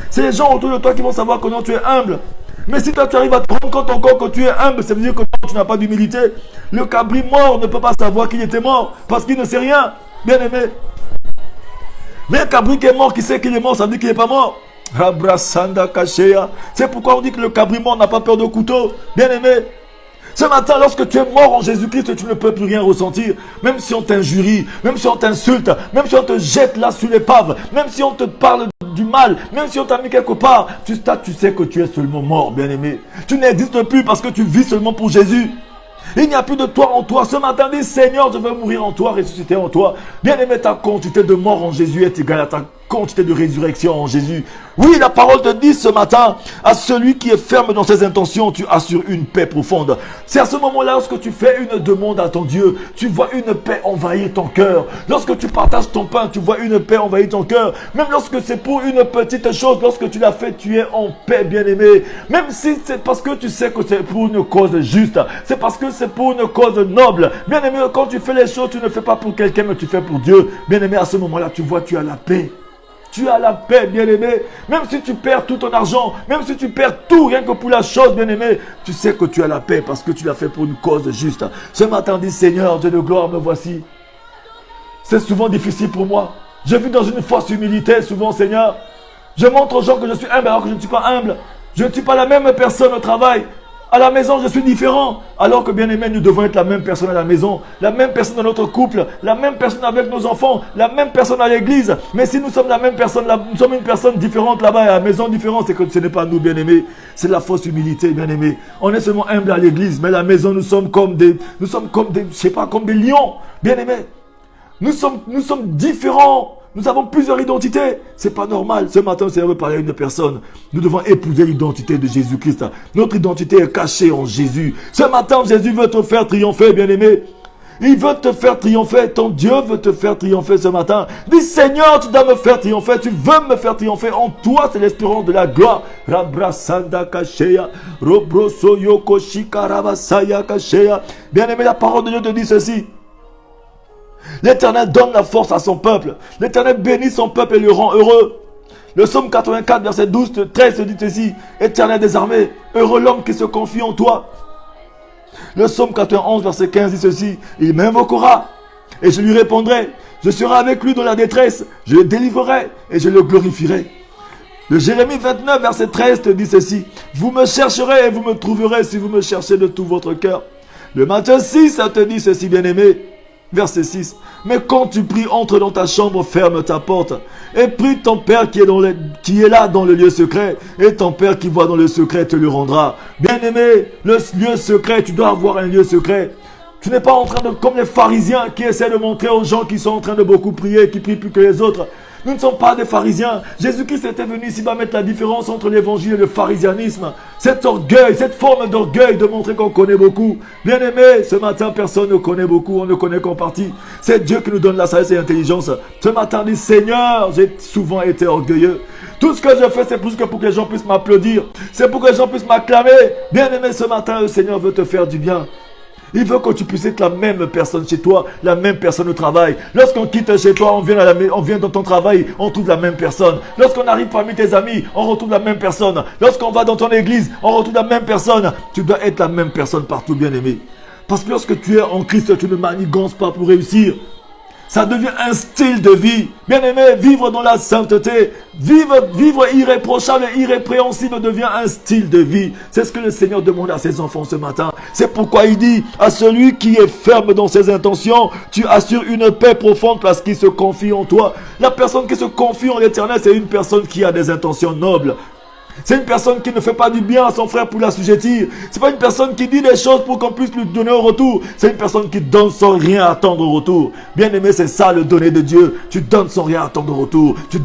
C'est les gens autour de toi qui vont savoir que non, tu es humble. Mais si toi tu arrives à te rendre compte encore que tu es humble, ça veut dire que tu n'as pas d'humilité. Le cabri mort ne peut pas savoir qu'il était mort parce qu'il ne sait rien, bien-aimé. Mais un cabri qui est mort, qui sait qu'il est mort, ça veut dire qu'il n'est pas mort. C'est pourquoi on dit que le cabri mort n'a pas peur de couteau. Bien-aimé, ce matin, lorsque tu es mort en Jésus-Christ, tu ne peux plus rien ressentir. Même si on t'injurie, même si on t'insulte, même si on te jette là sur l'épave, même si on te parle du mal, même si on t'a mis quelque part, tu sais que tu es seulement mort, bien-aimé. Tu n'existes plus parce que tu vis seulement pour Jésus. Il n'y a plus de toi en toi. Ce matin, dis Seigneur, je veux mourir en toi, ressusciter en toi. Bien-aimé, ta quantité de mort en Jésus est égale à ta quantité de résurrection en Jésus. Oui, la parole te dit ce matin, à celui qui est ferme dans ses intentions, tu assures une paix profonde. C'est à ce moment-là, lorsque tu fais une demande à ton Dieu, tu vois une paix envahir ton cœur. Lorsque tu partages ton pain, tu vois une paix envahir ton cœur. Même lorsque c'est pour une petite chose, lorsque tu l'as fait, tu es en paix, bien-aimé. Même si c'est parce que tu sais que c'est pour une cause juste, c'est parce que c'est pour une cause noble. Bien-aimé, quand tu fais les choses, tu ne fais pas pour quelqu'un, mais tu fais pour Dieu. Bien-aimé, à ce moment-là, tu vois, tu as la paix. Tu as la paix, bien-aimé. Même si tu perds tout ton argent, même si tu perds tout, rien que pour la chose, bien-aimé, tu sais que tu as la paix parce que tu l'as fait pour une cause juste. Ce matin, dis Seigneur, Dieu de gloire, me voici. C'est souvent difficile pour moi. Je vis dans une fausse humilité, souvent, Seigneur. Je montre aux gens que je suis humble alors que je ne suis pas humble. Je ne suis pas la même personne au travail. À la maison, je suis différent. Alors que, bien aimé, nous devons être la même personne à la maison, la même personne dans notre couple, la même personne avec nos enfants, la même personne à l'église. Mais si nous sommes la même personne, nous sommes une personne différente là-bas et à la maison différente, c'est que ce n'est pas nous, bien aimés. C'est la fausse humilité, bien aimé. On est seulement humble à l'église, mais à la maison, nous sommes comme des, je sais pas, comme des lions, bien aimés. Nous sommes différents. Nous avons plusieurs identités. C'est pas normal. Ce matin, le Seigneur veut parler à une personne. Nous devons épouser l'identité de Jésus-Christ. Notre identité est cachée en Jésus. Ce matin, Jésus veut te faire triompher, bien-aimé. Il veut te faire triompher. Ton Dieu veut te faire triompher ce matin. Dis Seigneur, tu dois me faire triompher. Tu veux me faire triompher. En toi, c'est l'espérance de la gloire. Bien-aimé, la parole de Dieu te dit ceci. L'Éternel donne la force à son peuple. L'Éternel bénit son peuple et le rend heureux. Le psaume 84, verset 12, 13 se dit ceci. Éternel des armées, heureux l'homme qui se confie en toi. Le psaume 91, verset 15 dit ceci. Il m'invoquera et je lui répondrai. Je serai avec lui dans la détresse. Je le délivrerai et je le glorifierai. Le Jérémie 29, verset 13 te dit ceci. Vous me chercherez et vous me trouverez si vous me cherchez de tout votre cœur. Le Matthieu 6, ça te dit ceci, bien-aimé. Verset 6. Mais quand tu pries, entre dans ta chambre, ferme ta porte. Et prie ton Père qui est là dans le lieu secret. Et ton Père qui voit dans le secret te le rendra. Bien-aimé, le lieu secret, tu dois avoir un lieu secret. Tu n'es pas en train de, comme les pharisiens qui essaient de montrer aux gens qui sont en train de beaucoup prier, qui prient plus que les autres. Nous ne sommes pas des pharisiens. Jésus-Christ était venu ici pour mettre la différence entre l'évangile et le pharisianisme. Cet orgueil, cette forme d'orgueil de montrer qu'on connaît beaucoup. Bien aimé, ce matin, personne ne connaît beaucoup, on ne connaît qu'en partie. C'est Dieu qui nous donne la sagesse et l'intelligence. Ce matin, dit Seigneur, j'ai souvent été orgueilleux. Tout ce que je fais, c'est plus que pour que les gens puissent m'applaudir. C'est pour que les gens puissent m'acclamer. Bien aimé, ce matin, le Seigneur veut te faire du bien. Il veut que tu puisses être la même personne chez toi, la même personne au travail. Lorsqu'on quitte chez toi, on vient dans ton travail, on trouve la même personne. Lorsqu'on arrive parmi tes amis, on retrouve la même personne. Lorsqu'on va dans ton église, on retrouve la même personne. Tu dois être la même personne partout, bien aimé. Parce que lorsque tu es en Christ, tu ne manigances pas pour réussir. Ça devient un style de vie. Bien aimé, vivre dans la sainteté, vivre irréprochable et irrépréhensible devient un style de vie. C'est ce que le Seigneur demande à ses enfants ce matin. C'est pourquoi il dit à celui qui est ferme dans ses intentions, tu assures une paix profonde parce qu'il se confie en toi. La personne qui se confie en l'Éternel, c'est une personne qui a des intentions nobles. C'est une personne qui ne fait pas du bien à son frère pour l'assujettir. C'est pas une personne qui dit des choses pour qu'on puisse lui donner au retour. C'est une personne qui donne sans rien attendre au retour. Bien aimé, c'est ça le donner de Dieu. Tu donnes sans rien attendre au retour. Tu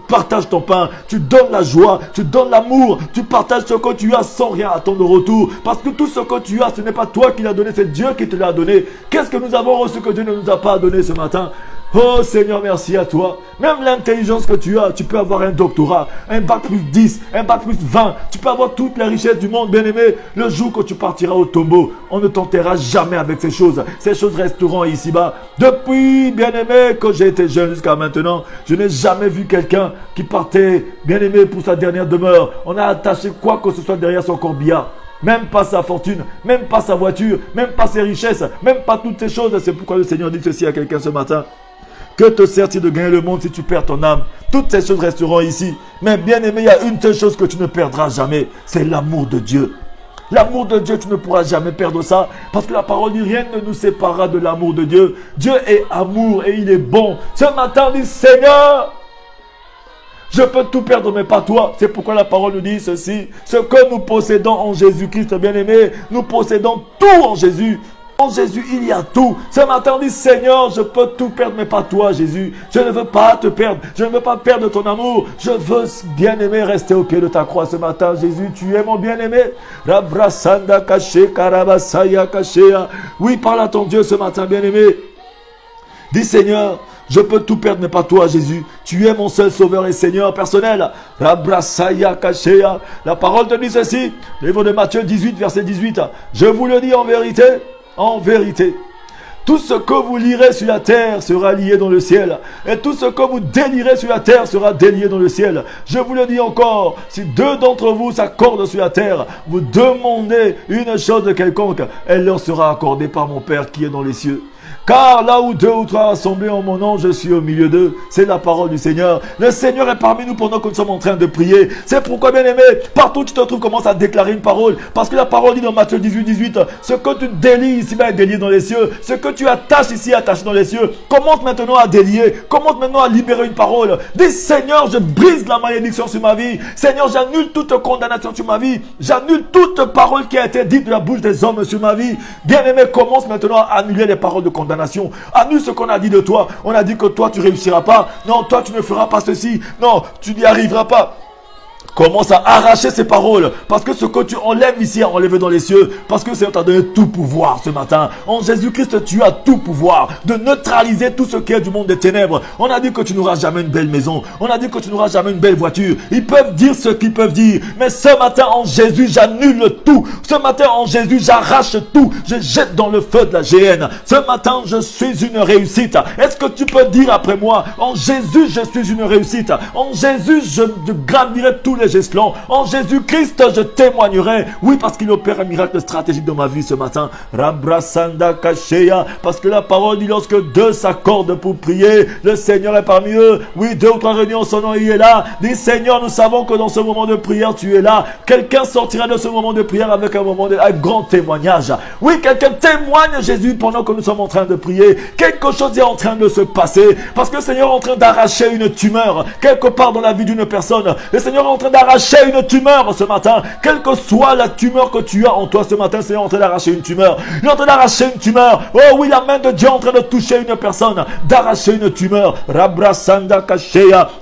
partages ton pain. Tu donnes la joie. Tu donnes l'amour. Tu partages ce que tu as sans rien attendre au retour. Parce que tout ce que tu as, ce n'est pas toi qui l'as donné, c'est Dieu qui te l'a donné. Qu'est-ce que nous avons reçu que Dieu ne nous a pas donné ce matin? Oh Seigneur, merci à toi. Même l'intelligence que tu as, tu peux avoir un doctorat, un bac plus 10, un bac plus 20. Tu peux avoir toutes les richesses du monde, bien-aimé. Le jour que tu partiras au tombeau, on ne t'enterrera jamais avec ces choses. Ces choses resteront ici-bas. Depuis, bien-aimé, que j'ai été jeune jusqu'à maintenant, je n'ai jamais vu quelqu'un qui partait, bien-aimé, pour sa dernière demeure. On a attaché quoi que ce soit derrière son corbillard. Même pas sa fortune, même pas sa voiture, même pas ses richesses, même pas toutes ces choses. C'est pourquoi le Seigneur dit ceci à quelqu'un ce matin. Que te sert-il de gagner le monde si tu perds ton âme? Toutes ces choses resteront ici. Mais bien aimé, il y a une seule chose que tu ne perdras jamais. C'est l'amour de Dieu. L'amour de Dieu, tu ne pourras jamais perdre ça. Parce que la parole dit, rien ne nous séparera de l'amour de Dieu. Dieu est amour et il est bon. Ce matin, on dit, Seigneur, je peux tout perdre, mais pas toi. C'est pourquoi la parole nous dit ceci. Ce que nous possédons en Jésus-Christ, bien aimé, nous possédons tout en Jésus. En Jésus, il y a tout. Ce matin, on dit, Seigneur, je peux tout perdre, mais pas toi, Jésus. Je ne veux pas te perdre. Je ne veux pas perdre ton amour. Je veux, bien-aimé, rester au pied de ta croix ce matin. Jésus, tu es mon bien-aimé. Oui, parle à ton Dieu ce matin, bien-aimé. Dis, Seigneur, je peux tout perdre, mais pas toi, Jésus. Tu es mon seul sauveur et Seigneur personnel. La parole te dit ceci. Le livre de Matthieu 18, verset 18. Je vous le dis en vérité. En vérité, tout ce que vous lirez sur la terre sera lié dans le ciel. Et tout ce que vous délirez sur la terre sera délié dans le ciel. Je vous le dis encore, si deux d'entre vous s'accordent sur la terre, vous demandez une chose de quelconque, elle leur sera accordée par mon Père qui est dans les cieux. Car là où deux ou trois rassemblés en mon nom, je suis au milieu d'eux. C'est la parole du Seigneur. Le Seigneur est parmi nous pendant que nous sommes en train de prier. C'est pourquoi, bien aimé, partout où tu te trouves, commence à déclarer une parole. Parce que la parole dit dans Matthieu 18, 18, ce que tu délies ici va être délié dans les cieux. Ce que tu attaches ici est attaché dans les cieux. Commence maintenant à délier. Commence maintenant à libérer une parole. Dis, Seigneur, je brise la malédiction sur ma vie. Seigneur, j'annule toute condamnation sur ma vie. J'annule toute parole qui a été dite de la bouche des hommes sur ma vie. Bien aimé, commence maintenant à annuler les paroles de condamnation. Annule ce qu'on a dit de toi. On a dit que toi tu réussiras pas. Non, toi tu ne feras pas ceci. Non, tu n'y arriveras pas. Commence à arracher ces paroles. Parce que ce que tu enlèves ici est enlevé dans les cieux. Parce que le Seigneur t'a donné tout pouvoir ce matin. En Jésus-Christ, tu as tout pouvoir de neutraliser tout ce qui est du monde des ténèbres. On a dit que tu n'auras jamais une belle maison. On a dit que tu n'auras jamais une belle voiture. Ils peuvent dire ce qu'ils peuvent dire. Mais ce matin, en Jésus, j'annule tout. Ce matin, en Jésus, j'arrache tout. Je jette dans le feu de la géhenne. Ce matin, je suis une réussite. Est-ce que tu peux dire après moi, en Jésus, je suis une réussite. En Jésus, je gravirai tous les échelons. En Jésus-Christ, je témoignerai. Oui, parce qu'il opère un miracle stratégique dans ma vie ce matin. Parce que la parole dit, lorsque deux s'accordent pour prier, le Seigneur est parmi eux. Oui, deux ou trois réunions en son nom, il est là. Dis, Seigneur, nous savons que dans ce moment de prière, tu es là. Quelqu'un sortira de ce moment de prière avec un grand témoignage. Oui, quelqu'un témoigne Jésus pendant que nous sommes en train de prier. Quelque chose est en train de se passer. Parce que le Seigneur est en train d'arracher une tumeur quelque part dans la vie d'une personne. Le Seigneur est en train d'arracher une tumeur ce matin. Quelle que soit la tumeur que tu as en toi ce matin, le Seigneur est en train d'arracher une tumeur. Il est en train d'arracher une tumeur. Oh oui, la main de Dieu est en train de toucher une personne, d'arracher une tumeur.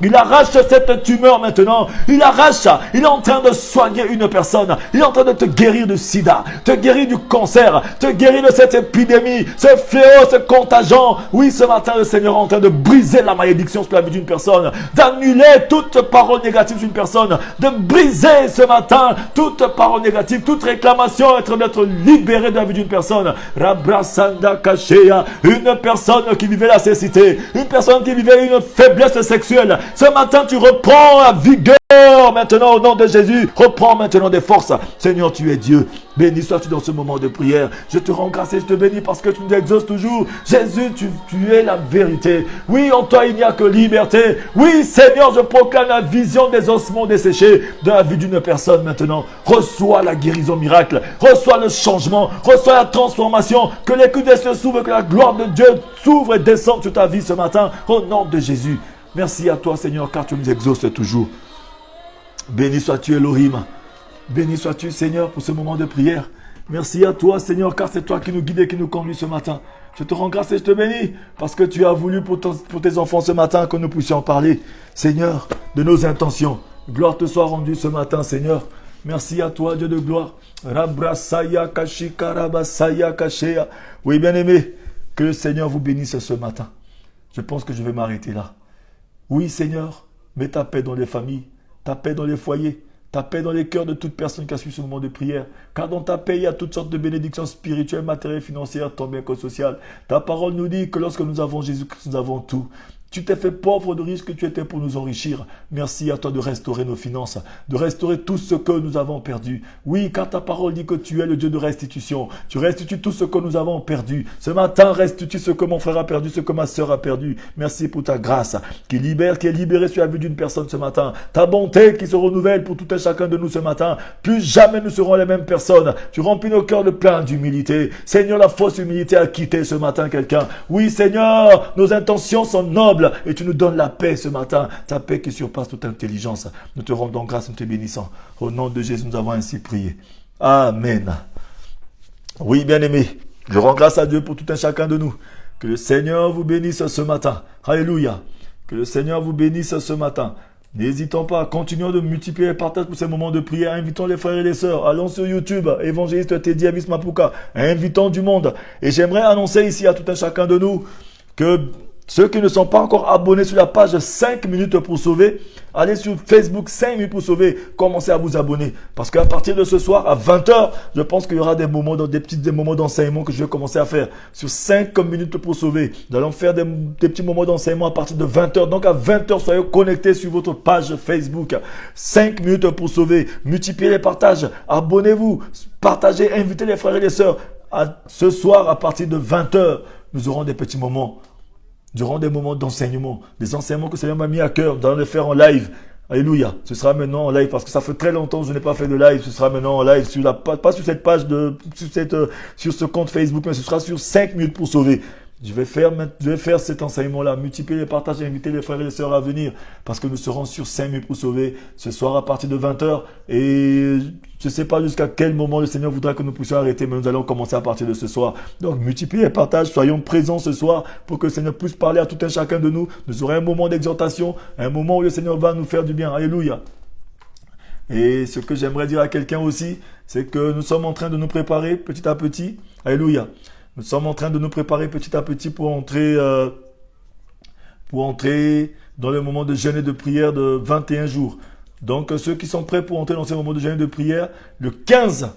Il arrache cette tumeur maintenant. Il arrache. Il est en train de soigner une personne. Il est en train de te guérir du sida, te guérir du cancer, te guérir de cette épidémie, ce fléau, ce contagion. Oui, ce matin, le Seigneur est en train de briser la malédiction sur la vie d'une personne, d'annuler toute parole négative sur une personne, de briser ce matin toute parole négative, toute réclamation, d'être libéré de la vie d'une personne. Une personne qui vivait la cécité, une personne qui vivait une faiblesse sexuelle. Ce matin, tu reprends la vigueur maintenant au nom de Jésus. Reprends maintenant des forces. Seigneur, tu es Dieu. Béni sois-tu dans ce moment de prière. Je te rends grâce et je te bénis parce que tu nous exauces toujours. Jésus, tu es la vérité. Oui, en toi, il n'y a que liberté. Oui, Seigneur, je proclame la vision des ossements desséchés de la vie d'une personne maintenant. Reçois la guérison miracle. Reçois le changement. Reçois la transformation. Que les coups des cieux s'ouvrent, que la gloire de Dieu s'ouvre et descende sur ta vie ce matin. Au nom de Jésus. Merci à toi, Seigneur, car tu nous exauces toujours. Béni sois-tu Elohim. Béni sois-tu Seigneur pour ce moment de prière. Merci à toi Seigneur car c'est toi qui nous guides et qui nous conduis ce matin. Je te rends grâce et je te bénis parce que tu as voulu pour tes enfants ce matin que nous puissions parler, Seigneur, de nos intentions. Gloire te soit rendue ce matin Seigneur. Merci à toi Dieu de gloire. Rabrasaya kashikarabasaya kashea. Oui bien-aimé, que le Seigneur vous bénisse ce matin. Je pense que je vais m'arrêter là. Oui Seigneur, mets ta paix dans les familles, ta paix dans les foyers, ta paix dans les cœurs de toute personne qui a suivi ce moment de prière. Car dans ta paix, il y a toutes sortes de bénédictions spirituelles, matérielles, financières, tant bien que sociales. Ta parole nous dit que lorsque nous avons Jésus-Christ, nous avons tout. Tu t'es fait pauvre de riche que tu étais pour nous enrichir. Merci à toi de restaurer nos finances, de restaurer tout ce que nous avons perdu. Oui, car ta parole dit que tu es le Dieu de restitution. Tu restitues tout ce que nous avons perdu. Ce matin, restitue ce que mon frère a perdu, ce que ma soeur a perdu. Merci pour ta grâce qui libère, qui est libérée sur la vie d'une personne ce matin. Ta bonté qui se renouvelle pour tout un chacun de nous ce matin. Plus jamais nous serons les mêmes personnes. Tu remplis nos cœurs de plein d'humilité. Seigneur, la fausse humilité a quitté ce matin quelqu'un. Oui, Seigneur, nos intentions sont nobles. Et tu nous donnes la paix ce matin, ta paix qui surpasse toute intelligence. Nous te rendons grâce, nous te bénissons. Au nom de Jésus, nous avons ainsi prié. Amen. Oui, bien-aimés, je rends grâce à Dieu pour tout un chacun de nous. Que le Seigneur vous bénisse ce matin. Alléluia. Que le Seigneur vous bénisse ce matin. N'hésitons pas, continuons de multiplier les partages pour ces moments de prière. Invitons les frères et les sœurs. Allons sur YouTube, évangéliste Teddy Avis Mapuka. Invitons du monde. Et j'aimerais annoncer ici à tout un chacun de nous que ceux qui ne sont pas encore abonnés sur la page 5 minutes pour sauver, allez sur Facebook 5 minutes pour sauver, commencez à vous abonner. Parce qu'à partir de ce soir, à 20h, je pense qu'il y aura des moments d'enseignement que je vais commencer à faire. Sur 5 minutes pour sauver. Nous allons faire des petits moments d'enseignement à partir de 20h. Donc à 20h, soyez connectés sur votre page Facebook. 5 minutes pour sauver. Multipliez les partages. Abonnez-vous. Partagez, invitez les frères et les sœurs. Ce soir, à partir de 20h, nous aurons des petits moments. Durant des moments d'enseignement, des enseignements que le Seigneur m'a mis à cœur, dans les faire en live. Alléluia. Ce sera maintenant en live parce que ça fait très longtemps que je n'ai pas fait de live. Ce sera maintenant en live sur pas sur cette page sur ce compte Facebook, mais ce sera sur 5 minutes pour sauver. Je vais faire cet enseignement-là, multiplier les partages et inviter les frères et les sœurs à venir parce que nous serons sur 5 minutes pour sauver ce soir à partir de 20h et je ne sais pas jusqu'à quel moment le Seigneur voudra que nous puissions arrêter, mais nous allons commencer à partir de ce soir. Donc, multipliez les partages, soyons présents ce soir pour que le Seigneur puisse parler à tout un chacun de nous. Nous aurons un moment d'exhortation, un moment où le Seigneur va nous faire du bien. Alléluia. Et ce que j'aimerais dire à quelqu'un aussi, c'est que nous sommes en train de nous préparer petit à petit. Alléluia. Nous sommes en train de nous préparer petit à petit pour entrer dans le moment de jeûne et de prière de 21 jours. Donc, ceux qui sont prêts pour entrer dans ce moment de jeûne et de prière, le 15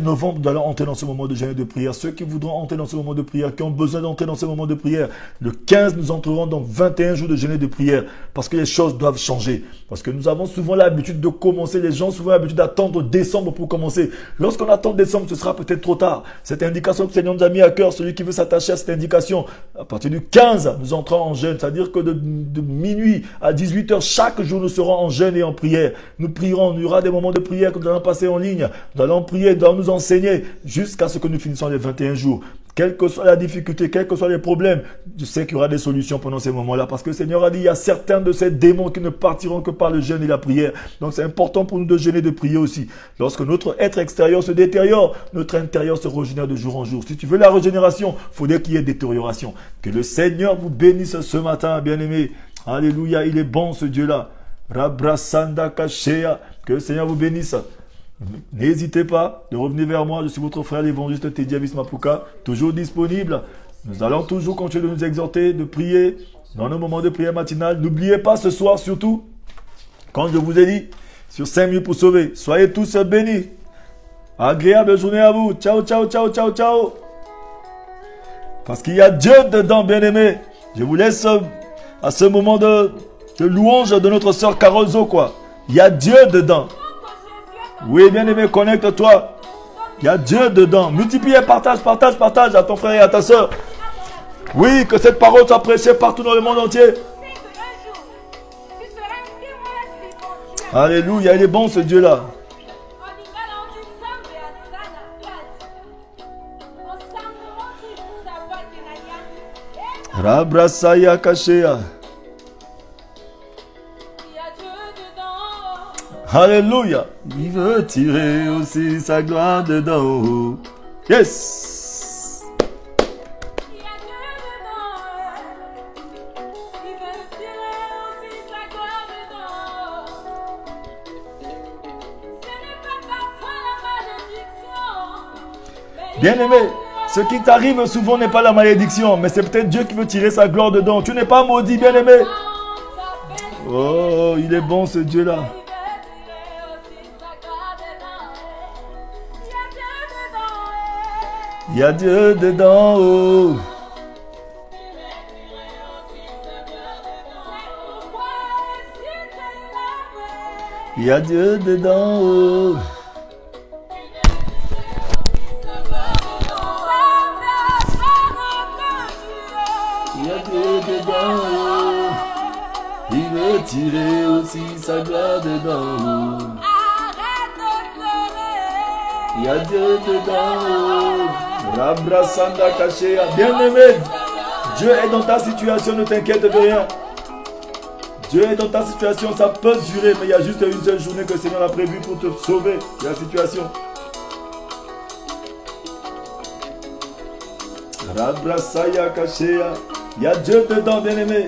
novembre, nous allons entrer dans ce moment de jeûne et de prière. Ceux qui voudront entrer dans ce moment de prière, qui ont besoin d'entrer dans ce moment de prière, le 15, nous entrerons dans 21 jours de jeûne et de prière parce que les choses doivent changer. Parce que nous avons souvent l'habitude de commencer, les gens ont souvent l'habitude d'attendre décembre pour commencer. Lorsqu'on attend décembre, ce sera peut-être trop tard. Cette indication que le Seigneur nous a mis à cœur, celui qui veut s'attacher à cette indication, à partir du 15, nous entrons en jeûne. C'est-à-dire que de minuit à 18h, chaque jour, nous serons en jeûne et en prière. Nous prierons, il y aura des moments de prière que nous allons passer en ligne. Nous allons prier, nous allons nous enseigner jusqu'à ce que nous finissions les 21 jours. Quelle que soit la difficulté, quels que soient les problèmes, je sais qu'il y aura des solutions pendant ces moments-là. Parce que le Seigneur a dit, il y a certains de ces démons qui ne partiront que par le jeûne et la prière. Donc c'est important pour nous de jeûner et de prier aussi. Lorsque notre être extérieur se détériore, notre intérieur se régénère de jour en jour. Si tu veux la régénération, il faudrait qu'il y ait détérioration. Que le Seigneur vous bénisse ce matin, bien-aimés. Alléluia, il est bon ce Dieu-là. Rabrasanda Kashea. Que le Seigneur vous bénisse. N'hésitez pas de revenir vers moi. Je suis votre frère l'évangéliste Teddy Avis Mapuka, toujours disponible. Nous allons toujours continuer de nous exhorter, de prier dans nos moments de prière matinale. N'oubliez pas ce soir surtout, quand je vous ai dit, sur 5 minutes pour sauver. Soyez tous bénis. Agréable journée à vous. Ciao, ciao, ciao, ciao, ciao. Parce qu'il y a Dieu dedans, bien-aimés. Je vous laisse à ce moment de louange de notre sœur Carole Zo, quoi. Il y a Dieu dedans. Oui, bien-aimé, connecte-toi. Il y a Dieu dedans. Multiplie, partage à ton frère et à ta soeur. Oui, que cette parole soit prêchée partout dans le monde entier. Alléluia, il est bon ce Dieu-là. Rabrasaya Kashea. Alléluia. Il veut tirer aussi sa gloire dedans. Yes. Bien-aimé, ce qui t'arrive souvent n'est pas la malédiction, mais c'est peut-être Dieu qui veut tirer sa gloire dedans. Tu n'es pas maudit, bien-aimé. Oh, il est bon ce Dieu-là. Il y a Dieu dedans. Oh. Il y a Dieu dedans. Oh. Il y a Dieu dedans. Oh. Il veut tirer aussi sa gloire dedans. Il y a Dieu dedans. Rabrasanda Kashea. Bien-aimé, Dieu est dans ta situation, ne t'inquiète de rien. Dieu est dans ta situation, ça peut durer, mais il y a juste une seule journée que le Seigneur a prévue pour te sauver de la situation. Rabrasaya Kashea. Il y a Dieu dedans, bien-aimé.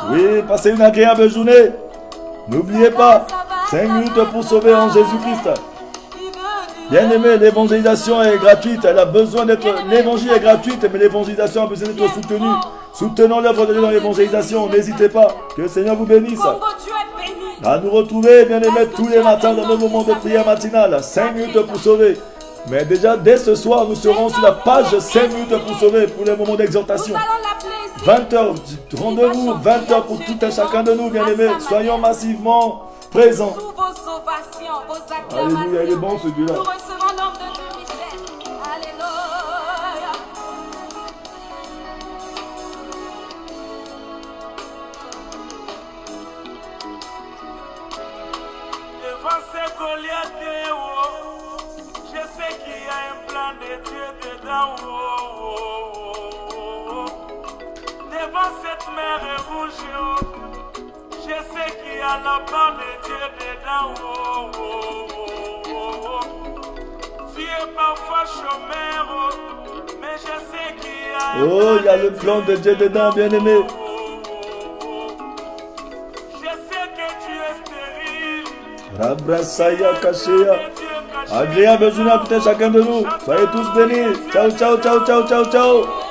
Oui, passez une agréable journée. N'oubliez pas, 5 minutes pour sauver en Jésus-Christ. Bien-aimé, l'évangélisation est gratuite. Elle a besoin d'être... L'évangile est gratuite, mais l'évangélisation a besoin d'être soutenue. Soutenons l'œuvre de Dieu dans l'évangélisation. N'hésitez pas. Que le Seigneur vous bénisse. À nous retrouver, bien-aimés, tous les matins dans nos moments de prière matinale. 5 minutes pour sauver. Mais déjà, dès ce soir, nous serons sur la page 5 minutes pour sauver, pour les moments d'exhortation. 20h, rendez-vous, 20h pour tout un chacun de nous, bien-aimés. Soyons massivement présents. Alléluia, il est bon ce Dieu-là. Devant ces Goliaths, je sais qu'il y a un plan de Dieu dedans. Devant cette mer rouge, je sais qu'il y a la part de Dieu dedans. Tu es parfois chômeur, mais je sais qu'il y a un Oh, il y a le plan de Dieu dedans, bien-aimé. Je sais que tu es stérile. Rabrasaya Kashea. Agréable journée à tout un chacun de nous. Soyez tous bénis. Ciao, ciao, ciao, ciao, ciao, ciao.